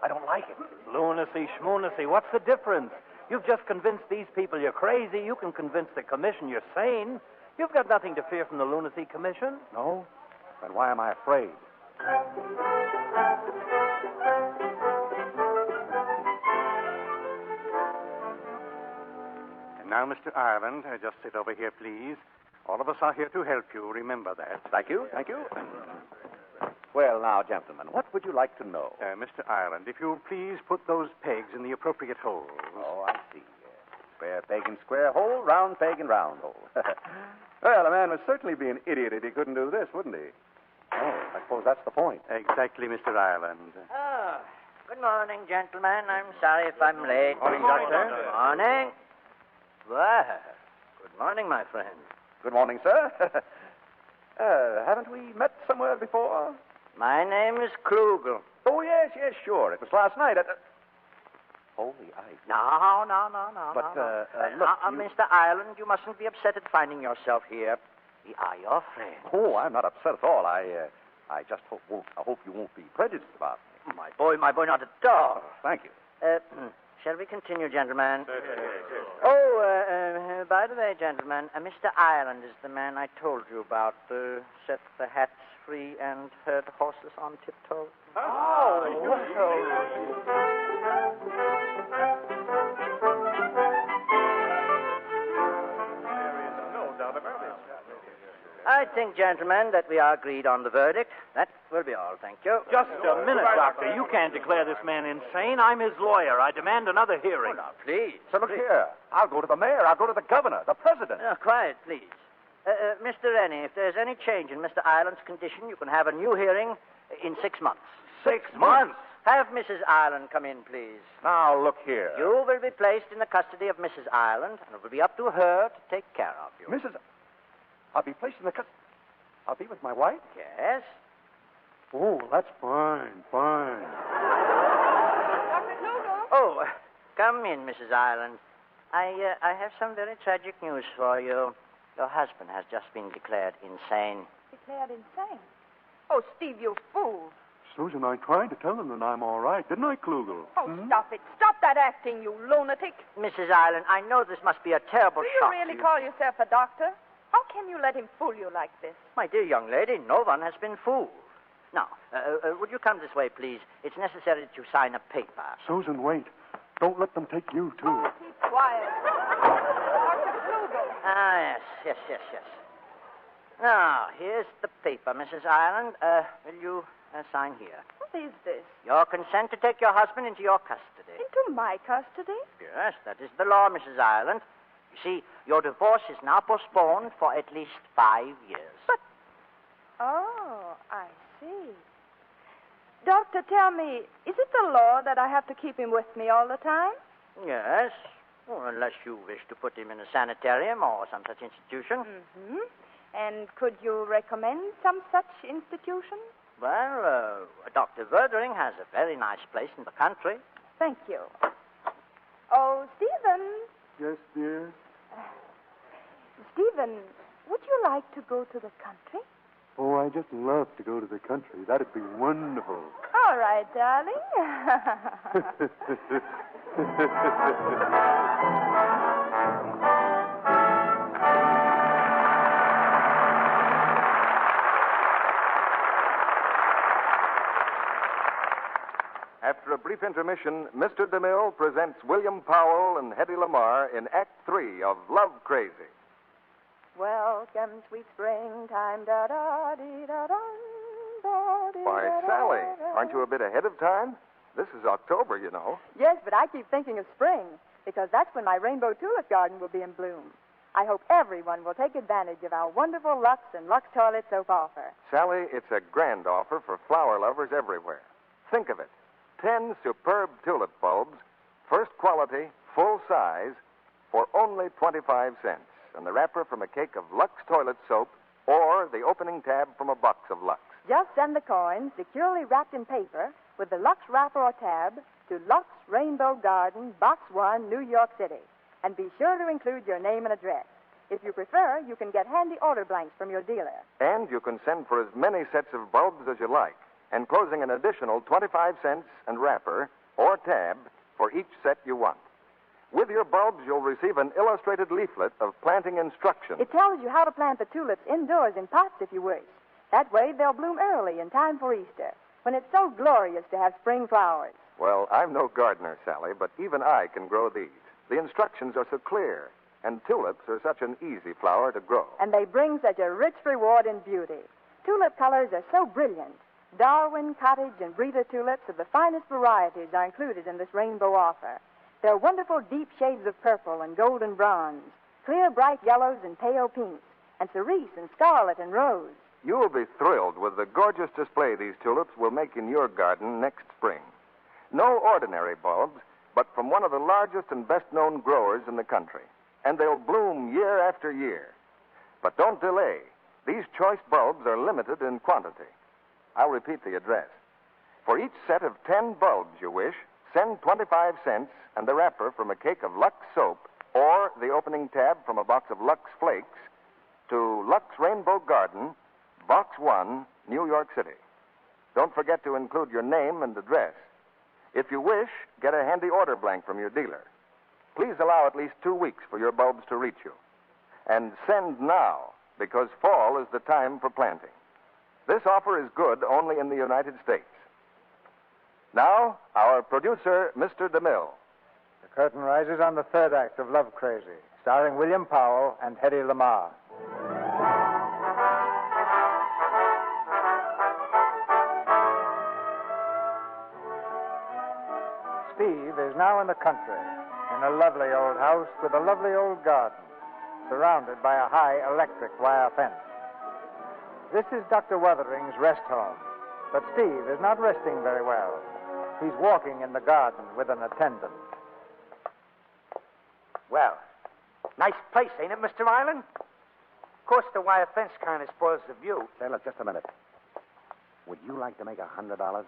I don't like it. Lunacy, schmoonacy, what's the difference? You've just convinced these people you're crazy. You can convince the commission you're sane. You've got nothing to fear from the Lunacy Commission. No? Then why am I afraid? And now, Mr. Ireland, just sit over here, please. All of us are here to help you. Remember that. Thank you. Well, now, gentlemen, what would you like to know? Mr. Ireland, if you'll please put those pegs in the appropriate holes. Oh, I see. Square peg in square hole, round peg in round hole. Well, a man would certainly be an idiot if he couldn't do this, wouldn't he? Oh, I suppose that's the point. Exactly, Mr. Ireland. Oh, good morning, gentlemen. I'm sorry if I'm late. Morning, Doctor. Good morning. Well, good morning, my friend. Good morning, sir. Haven't we met somewhere before? My name is Klugel. Oh, yes, sure. It was last night at... Holy ice. No. But, Look, you... Mr. Ireland, you mustn't be upset at finding yourself here. We are your friends. Oh, I'm not upset at all. I just hope you won't be prejudiced about me. My boy, not at all. Thank you. Shall we continue, gentlemen? Yes. Oh, by the way, gentlemen, Mr. Ireland is the man I told you about. Set the hats free and herd horses on tiptoe. I think, gentlemen, that we are agreed on the verdict. That will be all, thank you. Just a minute, Doctor. You can't declare this man insane. I'm his lawyer. I demand another hearing. Oh, now, please. So look here. I'll go to the mayor. I'll go to the governor, the president. Quiet, please. Mr. Rennie, if there's any change in Mr. Ireland's condition, you can have a new hearing in 6 months. 6 months? Have Mrs. Ireland come in, please. Now, look here. You will be placed in the custody of Mrs. Ireland, and it will be up to her to take care of you. I'll be placed in the I'll be with my wife? Yes. Oh, that's fine. Dr. Kluger? Oh, come in, Mrs. Ireland. I have some very tragic news for you. Your husband has just been declared insane. Declared insane? Oh, Steve, you fool. Susan, I tried to tell them that I'm all right, didn't I, Klugel? Oh, stop it. Stop that acting, you lunatic. Mrs. Ireland, I know this must be a terrible Do you shock. really call yourself a doctor? How can you let him fool you like this? My dear young lady, no one has been fooled. Now, would you come this way, please? It's necessary that you sign a paper. Susan, wait. Don't let them take you, too. Oh, keep quiet. Dr. Kluger. Yes. Now, here's the paper, Mrs. Ireland. Will you sign here? What is this? Your consent to take your husband into your custody. Into my custody? Yes, that is the law, Mrs. Ireland. You see, your divorce is now postponed for at least 5 years. But... Oh, I see. Doctor, tell me, is it the law that I have to keep him with me all the time? Yes. Well, unless you wish to put him in a sanitarium or some such institution. Mm-hmm. And could you recommend some such institution? Well, Dr. Verdering has a very nice place in the country. Thank you. Oh, Stephen. Yes, dear? Stephen, would you like to go to the country? Oh, I just love to go to the country. That'd be wonderful. All right, darling. After a brief intermission, Mr. DeMille presents William Powell and Hedy Lamarr in Act 3 of Love Crazy. Welcome, sweet springtime, da-da-dee-da-dum, Why, Sally, aren't you a bit ahead of time? This is October, you know. Yes, but I keep thinking of spring, because that's when my rainbow tulip garden will be in bloom. I hope everyone will take advantage of our wonderful Lux and Lux Toilet Soap offer. Sally, it's a grand offer for flower lovers everywhere. Think of it. 10 superb tulip bulbs, first quality, full size, for only 25 cents. And the wrapper from a cake of Lux Toilet Soap or the opening tab from a box of Lux. Just send the coin, securely wrapped in paper, with the Lux wrapper or tab to Lux Rainbow Garden, Box 1, New York City. And be sure to include your name and address. If you prefer, you can get handy order blanks from your dealer. And you can send for as many sets of bulbs as you like, enclosing an additional 25 cents and wrapper or tab for each set you want. With your bulbs, you'll receive an illustrated leaflet of planting instructions. It tells you how to plant the tulips indoors in pots if you wish. That way, they'll bloom early in time for Easter, when it's so glorious to have spring flowers. Well, I'm no gardener, Sally, but even I can grow these. The instructions are so clear, and tulips are such an easy flower to grow. And they bring such a rich reward in beauty. Tulip colors are so brilliant. Darwin, Cottage, and Breeder tulips of the finest varieties are included in this rainbow offer. They're wonderful deep shades of purple and golden bronze, clear bright yellows and pale pinks, and cerise and scarlet and rose. You'll be thrilled with the gorgeous display these tulips will make in your garden next spring. No ordinary bulbs, but from one of the largest and best-known growers in the country. And they'll bloom year after year. But don't delay. These choice bulbs are limited in quantity. I'll repeat the address. For each set of 10 bulbs you wish, send 25 cents and the wrapper from a cake of Lux soap or the opening tab from a box of Lux flakes to Lux Rainbow Garden, Box 1, New York City. Don't forget to include your name and address. If you wish, get a handy order blank from your dealer. Please allow at least 2 weeks for your bulbs to reach you. And send now, because fall is the time for planting. This offer is good only in the United States. Now, our producer, Mr. DeMille. The curtain rises on the third act of Love Crazy, starring William Powell and Hedy Lamarr. Steve is now in the country, in a lovely old house with a lovely old garden, surrounded by a high electric wire fence. This is Dr. Wuthering's rest home, but Steve is not resting very well. He's walking in the garden with an attendant. Well, nice place, ain't it, Mr. Ireland? Of course, the wire fence kind of spoils the view. Say, look, just a minute. Would you like to make $100?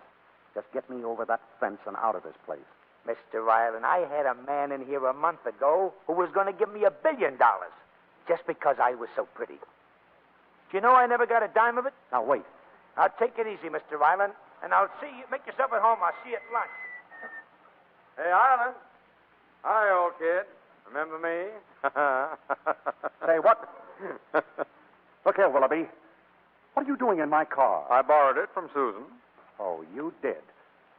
Just get me over that fence and out of this place. Mr. Ireland, I had a man in here a month ago who was going to give me $1 billion just because I was so pretty. Do you know I never got a dime of it? Now, wait. Now, take it easy, Mr. Ireland, and I'll see you. Make yourself at home. I'll see you at lunch. Hey, Ireland. Hi, old kid. Remember me? Say, what? Look here, Willoughby. What are you doing in my car? I borrowed it from Susan. Oh, you did?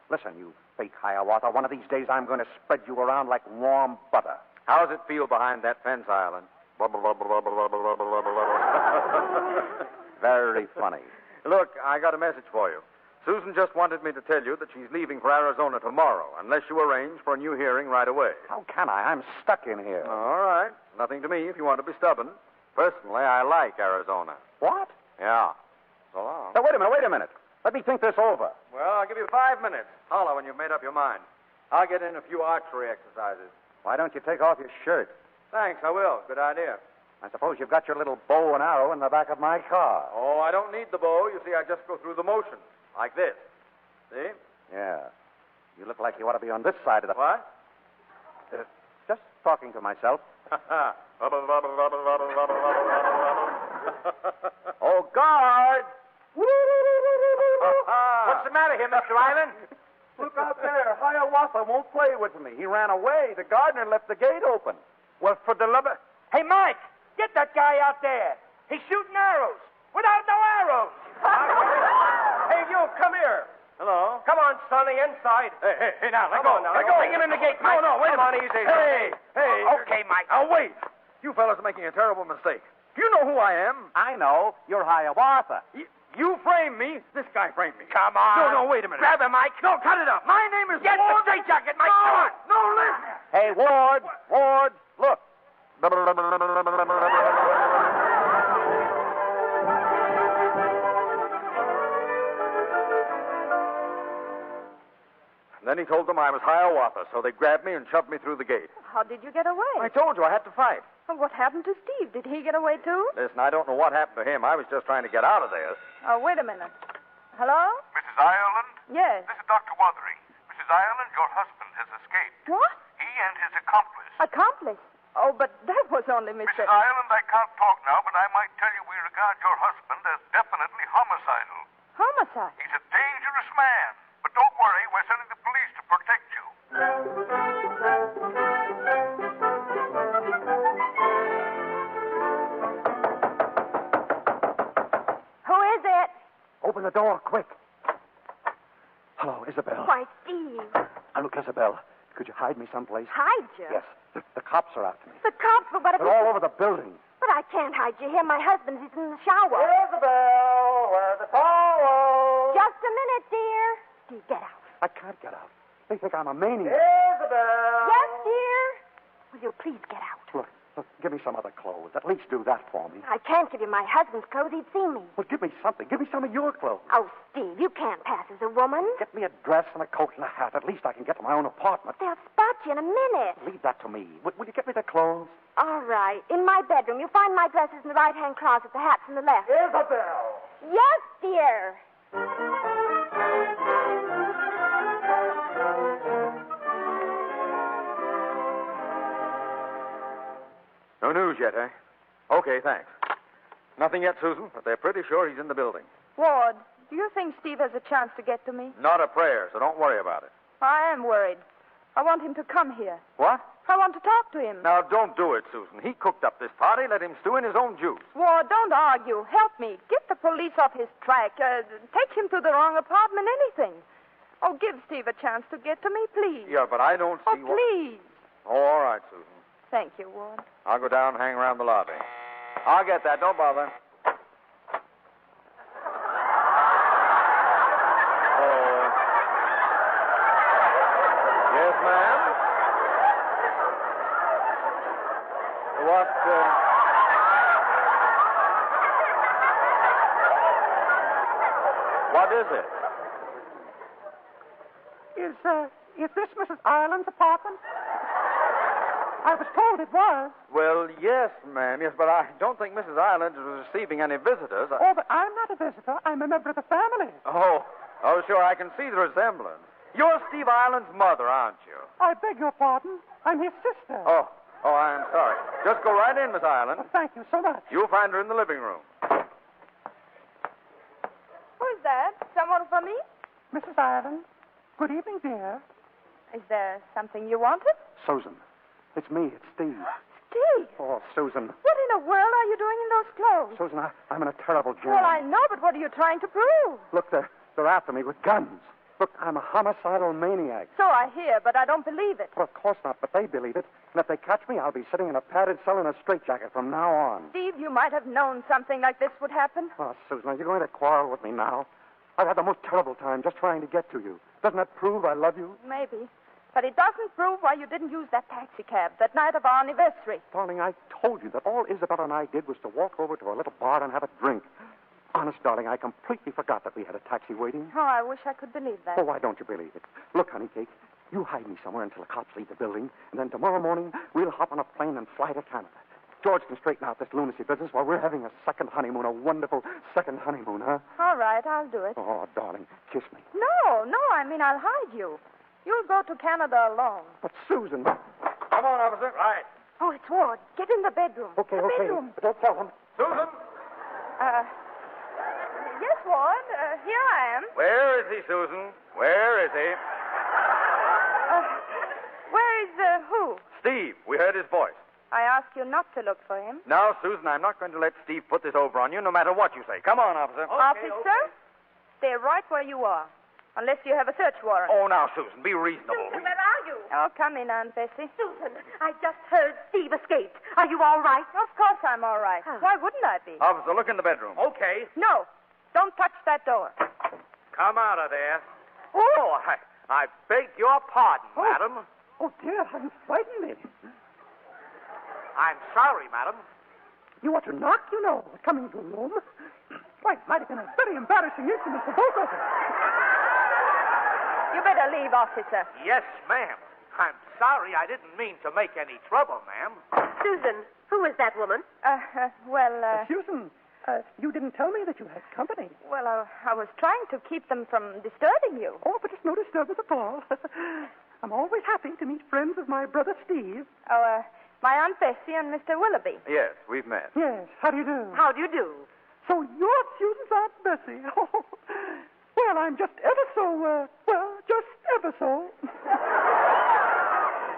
Listen, you fake Hiawatha, one of these days I'm going to spread you around like warm butter. How does it feel behind that fence, Ireland? Very funny. Look, I got a message for you. Susan just wanted me to tell you that she's leaving for Arizona tomorrow, unless you arrange for a new hearing right away. How can I? I'm stuck in here. All right. Nothing to me if you want to be stubborn. Personally, I like Arizona. What? Yeah. So long. Now, wait a minute. Let me think this over. Well, I'll give you 5 minutes. Holler when you've made up your mind. I'll get in a few archery exercises. Why don't you take off your shirt? Thanks, I will. Good idea. I suppose you've got your little bow and arrow in the back of my car. Oh, I don't need the bow. You see, I just go through the motions. Like this. See? Yeah. You look like you ought to be on this side of the... What? Just talking to myself. Oh, guard! What's the matter here, Mr. Ireland? Look out there. Hiawatha won't play with me. He ran away. The gardener left the gate open. Well, for the love of... Hey, Mike, get that guy out there. He's shooting arrows without no arrows. Hey, you, come here. Hello? Come on, Sonny, inside. Hey, now, let Come go. on now, Let let go. go. Bring him in the gate, Mike. No, wait Come a on, minute. easy. Hey. Okay, Mike. Now, wait. You fellas are making a terrible mistake. Do you know who I am? I know. You're Hiawatha. You framed me. This guy framed me. Come on. No, wait a minute. Grab him, Mike. No, cut it up. My name is Get the Ward. straitjacket, Mike. No, Come on. No, listen. Hey, Ward. Ward, look. Then he told them I was Hiawatha, so they grabbed me and shoved me through the gate. How did you get away? I told you I had to fight. Well, what happened to Steve? Did he get away, too? Listen, I don't know what happened to him. I was just trying to get out of there. Oh, wait a minute. Hello? Mrs. Ireland? Yes. This is Dr. Wuthering. Mrs. Ireland, your husband has escaped. What? He and his accomplice. Accomplice? Oh, but that was only Mr. Mrs. Ireland, I can't talk now, but I might tell you we regard your husband as definitely homicidal. Homicide? He's a dangerous man. But don't worry, we're sending the police to protect you. Who is it? Open the door, quick. Hello, Isabel. Why, Steve. Now, look, Isabel, could you hide me someplace? Hide you? Yes. The cops are after me. The cops, but what if... They're all over the building. But I can't hide you here. My husband's in the shower. Isabel, where's the towel? Just a minute, dear. Steve, get out. I can't get out. They think I'm a maniac. Isabel! Yes, dear? Will you please get out? Look, give me some other clothes. At least do that for me. I can't give you my husband's clothes. He'd see me. Well, give me something. Give me some of your clothes. Oh, Steve, you can't pass as a woman. Get me a dress and a coat and a hat. At least I can get to my own apartment. They'll spot you in a minute. Leave that to me. Will you get me the clothes? All right. In my bedroom. You'll find my dresses in the right-hand closet, the hat's in the left. Isabel! Yes, dear. No news yet, eh? Okay, thanks. Nothing yet, Susan, but they're pretty sure he's in the building. Ward, do you think Steve has a chance to get to me? Not a prayer, so don't worry about it. I am worried. I want him to come here. What? I want to talk to him. Now, don't do it, Susan. He cooked up this party. Let him stew in his own juice. Ward, don't argue. Help me. Get the police off his track. Take him to the wrong apartment, anything. Oh, give Steve a chance to get to me, please. Yeah, but I don't see Oh, please. Oh, all right, Susan. Thank you, Ward. I'll go down and hang around the lobby. I'll get that. Don't bother. Yes, ma'am. What is it? Is this Mrs. Ireland's apartment? I was told it was. Well, yes, ma'am. Yes, but I don't think Mrs. Ireland is receiving any visitors. Oh, but I'm not a visitor. I'm a member of the family. Oh, sure. I can see the resemblance. You're Steve Ireland's mother, aren't you? I beg your pardon. I'm his sister. Oh, I'm sorry. Just go right in, Miss Ireland. Oh, thank you so much. You'll find her in the living room. Who's that? Someone for me? Mrs. Ireland, good evening, dear. Is there something you wanted? Susan, it's me. It's Steve. Steve! Oh, Susan. What in the world are you doing in those clothes? Susan, I'm in a terrible jam. Well, I know, but what are you trying to prove? Look, they're after me with guns. Look, I'm a homicidal maniac. So I hear, but I don't believe it. Well, of course not, but they believe it. And if they catch me, I'll be sitting in a padded cell in a straitjacket from now on. Steve, you might have known something like this would happen. Oh, Susan, are you going to quarrel with me now? I've had the most terrible time just trying to get to you. Doesn't that prove I love you? Maybe. But it doesn't prove why you didn't use that taxi cab that night of our anniversary. Darling, I told you that all Isabel and I did was to walk over to a little bar and have a drink. Honest, darling, I completely forgot that we had a taxi waiting. Oh, I wish I could believe that. Oh, why don't you believe it? Look, honey cake, you hide me somewhere until the cops leave the building, and then tomorrow morning we'll hop on a plane and fly to Canada. George can straighten out this lunacy business while we're having a second honeymoon, a wonderful second honeymoon, huh? All right, I'll do it. Oh, darling, kiss me. No, I mean, I'll hide you. You'll go to Canada alone. But Susan... Come on, officer. Right. Oh, it's Ward. Get in the bedroom. Okay. Bedroom. But don't tell him. Susan? Yes, Ward. Here I am. Where is he, Susan? Where is he? Where is, who? Steve. We heard his voice. I asked you not to look for him. Now, Susan, I'm not going to let Steve put this over on you, no matter what you say. Come on, officer. Officer, stay right where you are. Unless you have a search warrant. Oh, now, Susan, be reasonable. Susan, where are you? Oh, come in, Aunt Bessie. Susan, I just heard Steve escaped. Are you all right? Of course I'm all right. Why wouldn't I be? Officer, look in the bedroom. Okay. No. Don't touch that door. Come out of there. Oh, I beg your pardon, madam. Oh, dear, you frightened me. I'm sorry, madam. You ought to knock, you know, coming to a room. Why, it might have been a very embarrassing incident for both of us. You better leave, officer. Yes, ma'am. I'm sorry. I didn't mean to make any trouble, ma'am. Susan, who is that woman? Susan, you didn't tell me that you had company. Well, I was trying to keep them from disturbing you. Oh, but it's no disturbance at all. I'm always happy to meet friends of my brother Steve. Oh, my Aunt Bessie and Mr. Willoughby. Yes, we've met. Yes, how do you do? How do you do? So you're Susan's Aunt Bessie. Oh, well, I'm just ever so,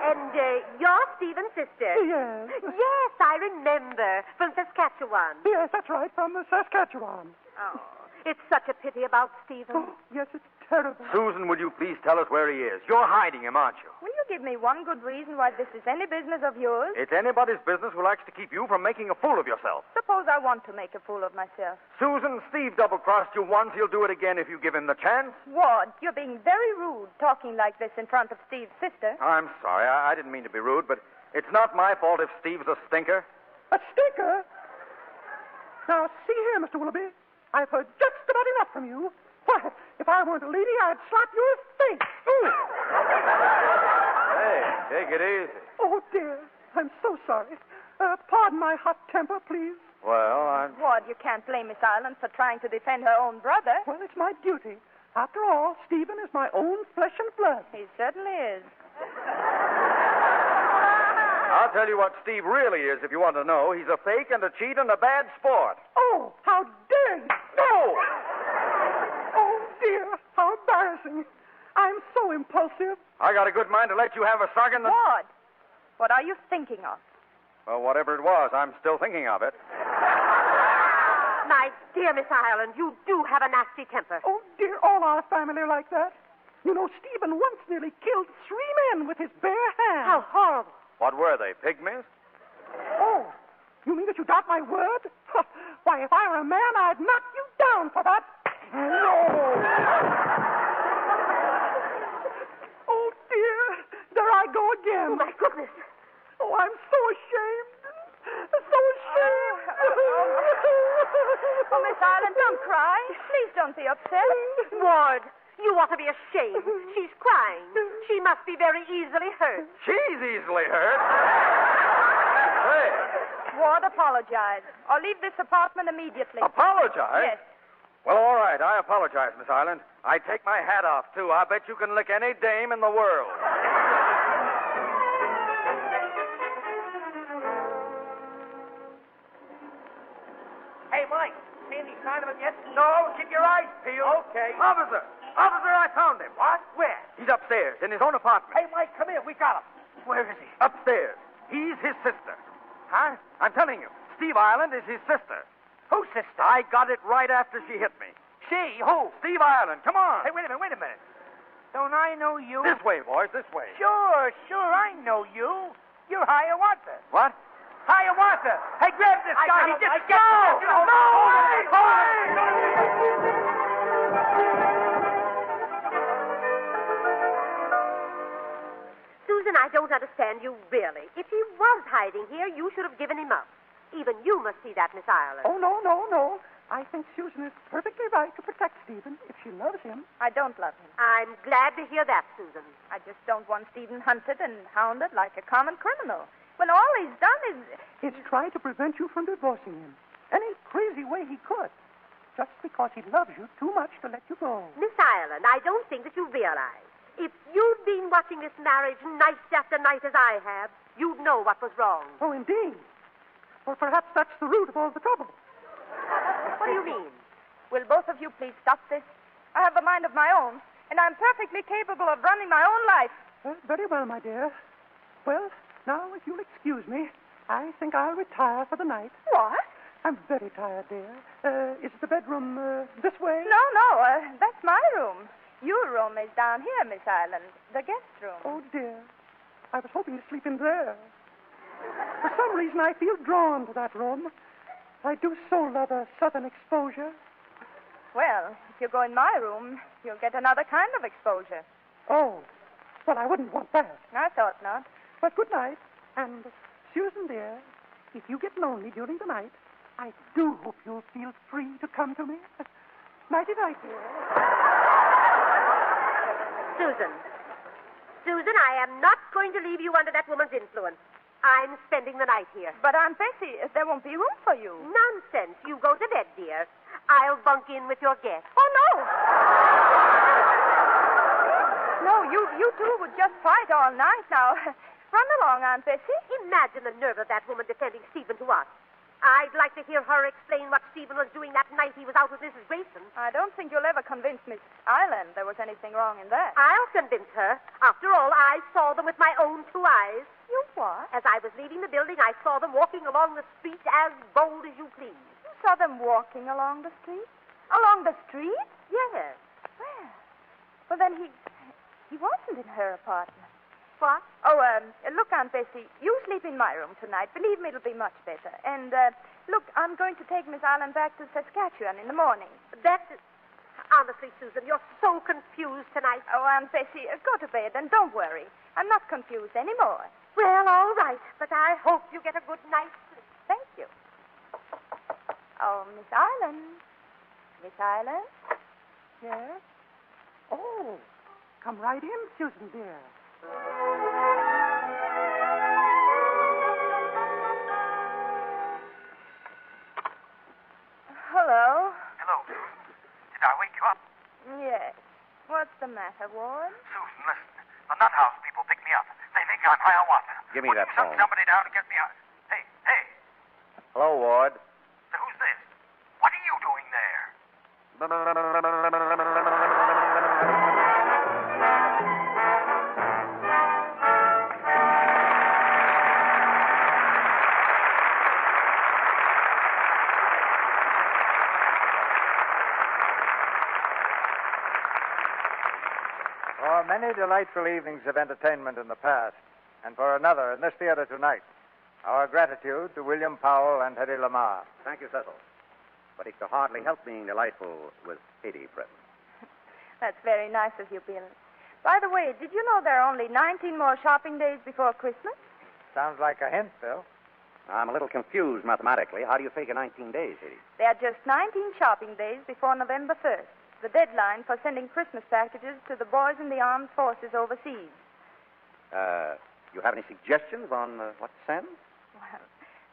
And you're Stephen's sister? Yes. Yes, I remember. From Saskatchewan. Yes, that's right, from Saskatchewan. Oh, it's such a pity about Stephen. Oh, yes, it's terrible. Susan, would you please tell us where he is? You're hiding him, aren't you? Will you give me one good reason why this is any business of yours? It's anybody's business who likes to keep you from making a fool of yourself. Suppose I want to make a fool of myself. Susan, Steve double-crossed you once. He'll do it again if you give him the chance. Ward, you're being very rude talking like this in front of Steve's sister. I'm sorry. I didn't mean to be rude, but it's not my fault if Steve's a stinker. A stinker? Now, see here, Mr. Willoughby. I've heard just about enough from you. Why, if I weren't a lady, I'd slap your face. Ooh. Hey, take it easy. Oh, dear. I'm so sorry. Pardon my hot temper, please. Well, Ward, you can't blame Miss Ireland for trying to defend her own brother. Well, it's my duty. After all, Stephen is my own flesh and blood. He certainly is. I'll tell you what Steve really is, if you want to know. He's a fake and a cheat and a bad sport. Oh, how dare you! No! Oh, dear, how embarrassing. I'm so impulsive. I got a good mind to let you have a suck in the... Ward, what are you thinking of? Well, whatever it was, I'm still thinking of it. My dear Miss Ireland, you do have a nasty temper. Oh, dear, all our family are like that. You know, Stephen once nearly killed 3 men with his bare hands. How horrible. What were they, pygmies? Oh, you mean that you doubt my word? Why, if I were a man, I'd knock you down for that. No! Oh, dear. am. Oh, my goodness. Oh, I'm so ashamed. So ashamed. Oh, Miss Ireland, don't cry. Please don't be upset. Ward, you ought to be ashamed. She's crying. She must be very easily hurt. She's easily hurt. Hey. Ward, apologize. Or leave this apartment immediately. Apologize? Yes. Well, all right. I apologize, Miss Ireland. I take my hat off, too. I bet you can lick any dame in the world. Hey, Mike, see any sign of him yet? No, keep your eyes peeled. Okay. Officer, I found him. What? Where? He's upstairs in his own apartment. Hey, Mike, come here. We got him. Where is he? Upstairs. He's his sister. Huh? I'm telling you, Steve Ireland is his sister. Whose sister? I got it right after she hit me. She? Who? Steve Ireland, come on. Hey, wait a minute. Don't I know you? This way, boys, this way. Sure, I know you. You're Hiawatha. What? Hiawatha. Hey, grab this guy. He just No! Susan, I don't understand you, really. If he was hiding here, you should have given him up. Even you must see that, Miss Ireland. Oh, no. I think Susan is perfectly right to protect Stephen if she loves him. I don't love him. I'm glad to hear that, Susan. I just don't want Stephen hunted and hounded like a common criminal. When all he's done is... It's try to prevent you from divorcing him. Any crazy way he could. Just because he loves you too much to let you go. Miss Ireland, I don't think that you realize. If you'd been watching this marriage night after night as I have, you'd know what was wrong. Oh, indeed. Or perhaps that's the root of all the trouble. What do you mean? Will both of you please stop this? I have a mind of my own, and I'm perfectly capable of running my own life. Very well, my dear. Well, now, if you'll excuse me, I think I'll retire for the night. What? I'm very tired, dear. Is the bedroom this way? No, that's my room. Your room is down here, Miss Ireland, the guest room. Oh, dear. I was hoping to sleep in there. For some reason, I feel drawn to that room. I do so love a southern exposure. Well, if you go in my room, you'll get another kind of exposure. Oh, well, I wouldn't want that. I thought not. But good night. And, Susan, dear, if you get lonely during the night, I do hope you'll feel free to come to me. Nighty-night, dear. Susan, I am not going to leave you under that woman's influence. I'm spending the night here. But, Aunt Bessie, there won't be room for you. Nonsense. You go to bed, dear. I'll bunk in with your guest. Oh, no! No, you two would just fight all night now. Run along, Aunt Bessie. Imagine the nerve of that woman defending Stephen to us. I'd like to hear her explain what Stephen was doing that night he was out with Mrs. Grayson. I don't think you'll ever convince Miss Ireland there was anything wrong in that. I'll convince her. After all, I saw them with my own 2 eyes. You what? As I was leaving the building, I saw them walking along the street as bold as you please. You saw them walking along the street? Along the street? Yes. Where? Well, then he wasn't in her apartment. What? Oh, look, Aunt Bessie, you sleep in my room tonight. Believe me, it'll be much better. And, look, I'm going to take Miss Ireland back to Saskatchewan in the morning. Honestly, Susan, you're so confused tonight. Oh, Aunt Bessie, go to bed and don't worry. I'm not confused anymore. Well, all right, but I hope you get a good night's sleep. Thank you. Oh, Miss Ireland. Miss Ireland? Yes? Oh, come right in, Susan, dear. Hello. Hello, Susan. Did I wake you up? Yes. What's the matter, Ward? Susan, listen. The nut house people picked me up. They think I'm Hiawatha. Give me that Send phone. somebody down to get me out. Hey. Hello, Ward. Who's this? What are you doing there? For many delightful evenings of entertainment in the past, and for another in this theater tonight, our gratitude to William Powell and Hedy Lamarr. Thank you, Cecil. But it could hardly help being delightful with Hedy present. That's very nice of you, Bill. By the way, did you know there are only 19 more shopping days before Christmas? Sounds like a hint, Bill. I'm a little confused mathematically. How do you figure 19 days, Hedy? There are just 19 shopping days before November 1st, the deadline for sending Christmas packages to the boys in the armed forces overseas. You have any suggestions on what to send? Well,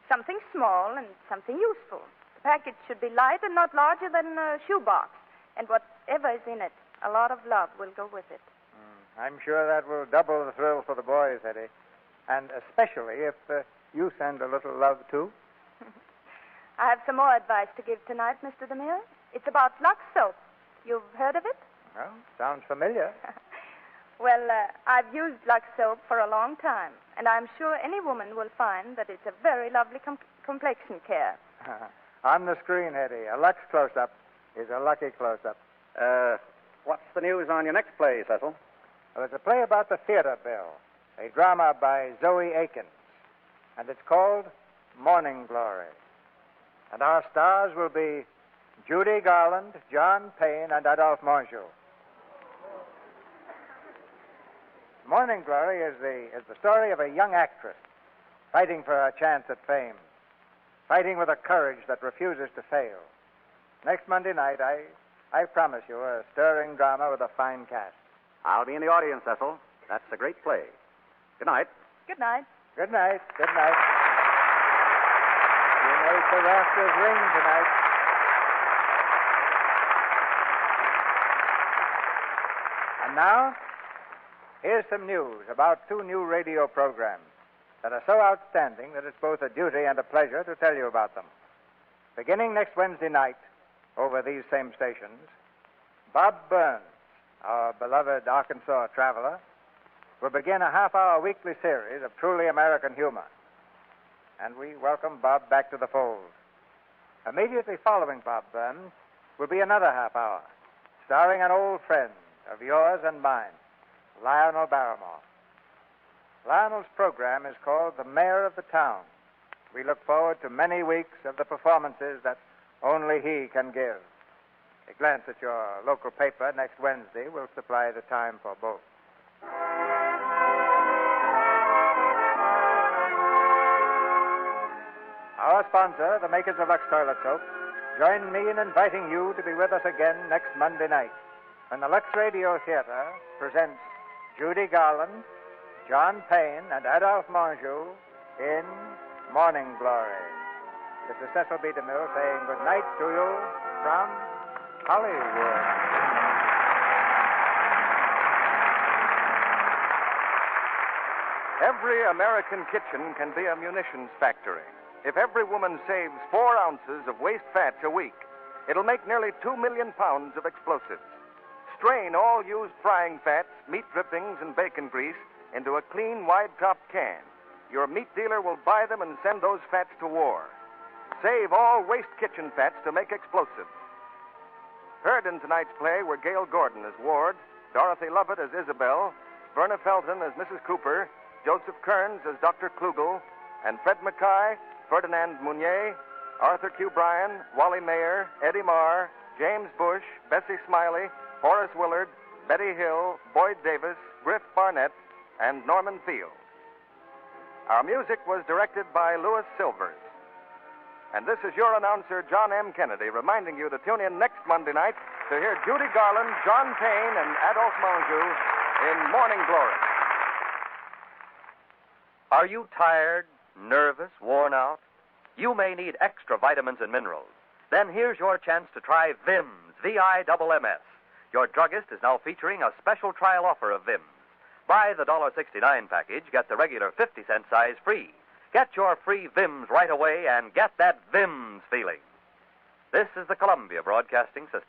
something small and something useful. The package should be light and not larger than a shoebox. And whatever is in it, a lot of love will go with it. I'm sure that will double the thrill for the boys, Hedy. And especially if you send a little love, too. I have some more advice to give tonight, Mr. DeMille. It's about Lux soap. You've heard of it? Well, sounds familiar. Well, I've used Lux soap for a long time, and I'm sure any woman will find that it's a very lovely complexion care. On the screen, Hedy, a Lux close-up is a lucky close-up. What's the news on your next play, Cecil? Well, it's a play about the theater, Bill. A drama by Zoe Akins. And it's called Morning Glory. And our stars will be Judy Garland, John Payne, and Adolphe Monjou. Morning Glory is the story of a young actress fighting for her chance at fame, fighting with a courage that refuses to fail. Next Monday night, I promise you, a stirring drama with a fine cast. I'll be in the audience, Cecil. That's a great play. Good night. Good night. Good night. Good night. You made the rafters ring tonight. And now, here's some news about 2 new radio programs that are so outstanding that it's both a duty and a pleasure to tell you about them. Beginning next Wednesday night, over these same stations, Bob Burns, our beloved Arkansas traveler, will begin a half-hour weekly series of truly American humor. And we welcome Bob back to the fold. Immediately following Bob Burns will be another half-hour, starring an old friend of yours and mine, Lionel Barrymore. Lionel's program is called The Mayor of the Town. We look forward to many weeks of the performances that only he can give. A glance at your local paper next Wednesday will supply the time for both. Our sponsor, the makers of Lux Toilet Soap, join me in inviting you to be with us again next Monday night when the Lux Radio Theater presents Judy Garland, John Payne, and Adolphe Monjou in Morning Glory. This is Cecil B. DeMille saying good night to you from Hollywood. Every American kitchen can be a munitions factory. If every woman saves 4 ounces of waste fats a week, it'll make nearly 2 million pounds of explosives. Strain all used frying fats, meat drippings, and bacon grease into a clean, wide-topped can. Your meat dealer will buy them and send those fats to war. Save all waste kitchen fats to make explosives. Heard in tonight's play were Gail Gordon as Ward, Dorothy Lovett as Isabel, Verna Felton as Mrs. Cooper, Joseph Kearns as Dr. Klugel, and Fred Mackay, Ferdinand Mounier, Arthur Q. Bryan, Wally Mayer, Eddie Marr, James Bush, Bessie Smiley, Horace Willard, Betty Hill, Boyd Davis, Griff Barnett, and Norman Field. Our music was directed by Louis Silvers. And this is your announcer, John M. Kennedy, reminding you to tune in next Monday night to hear Judy Garland, John Payne, and Adolphe Monjou in Morning Glory. Are you tired, nervous, worn out? You may need extra vitamins and minerals. Then here's your chance to try Vims, V-I-M-M-S. Your druggist is now featuring a special trial offer of Vims. Buy the $1.69 package, get the regular 50-cent size free. Get your free Vims right away and get that Vims feeling. This is the Columbia Broadcasting System.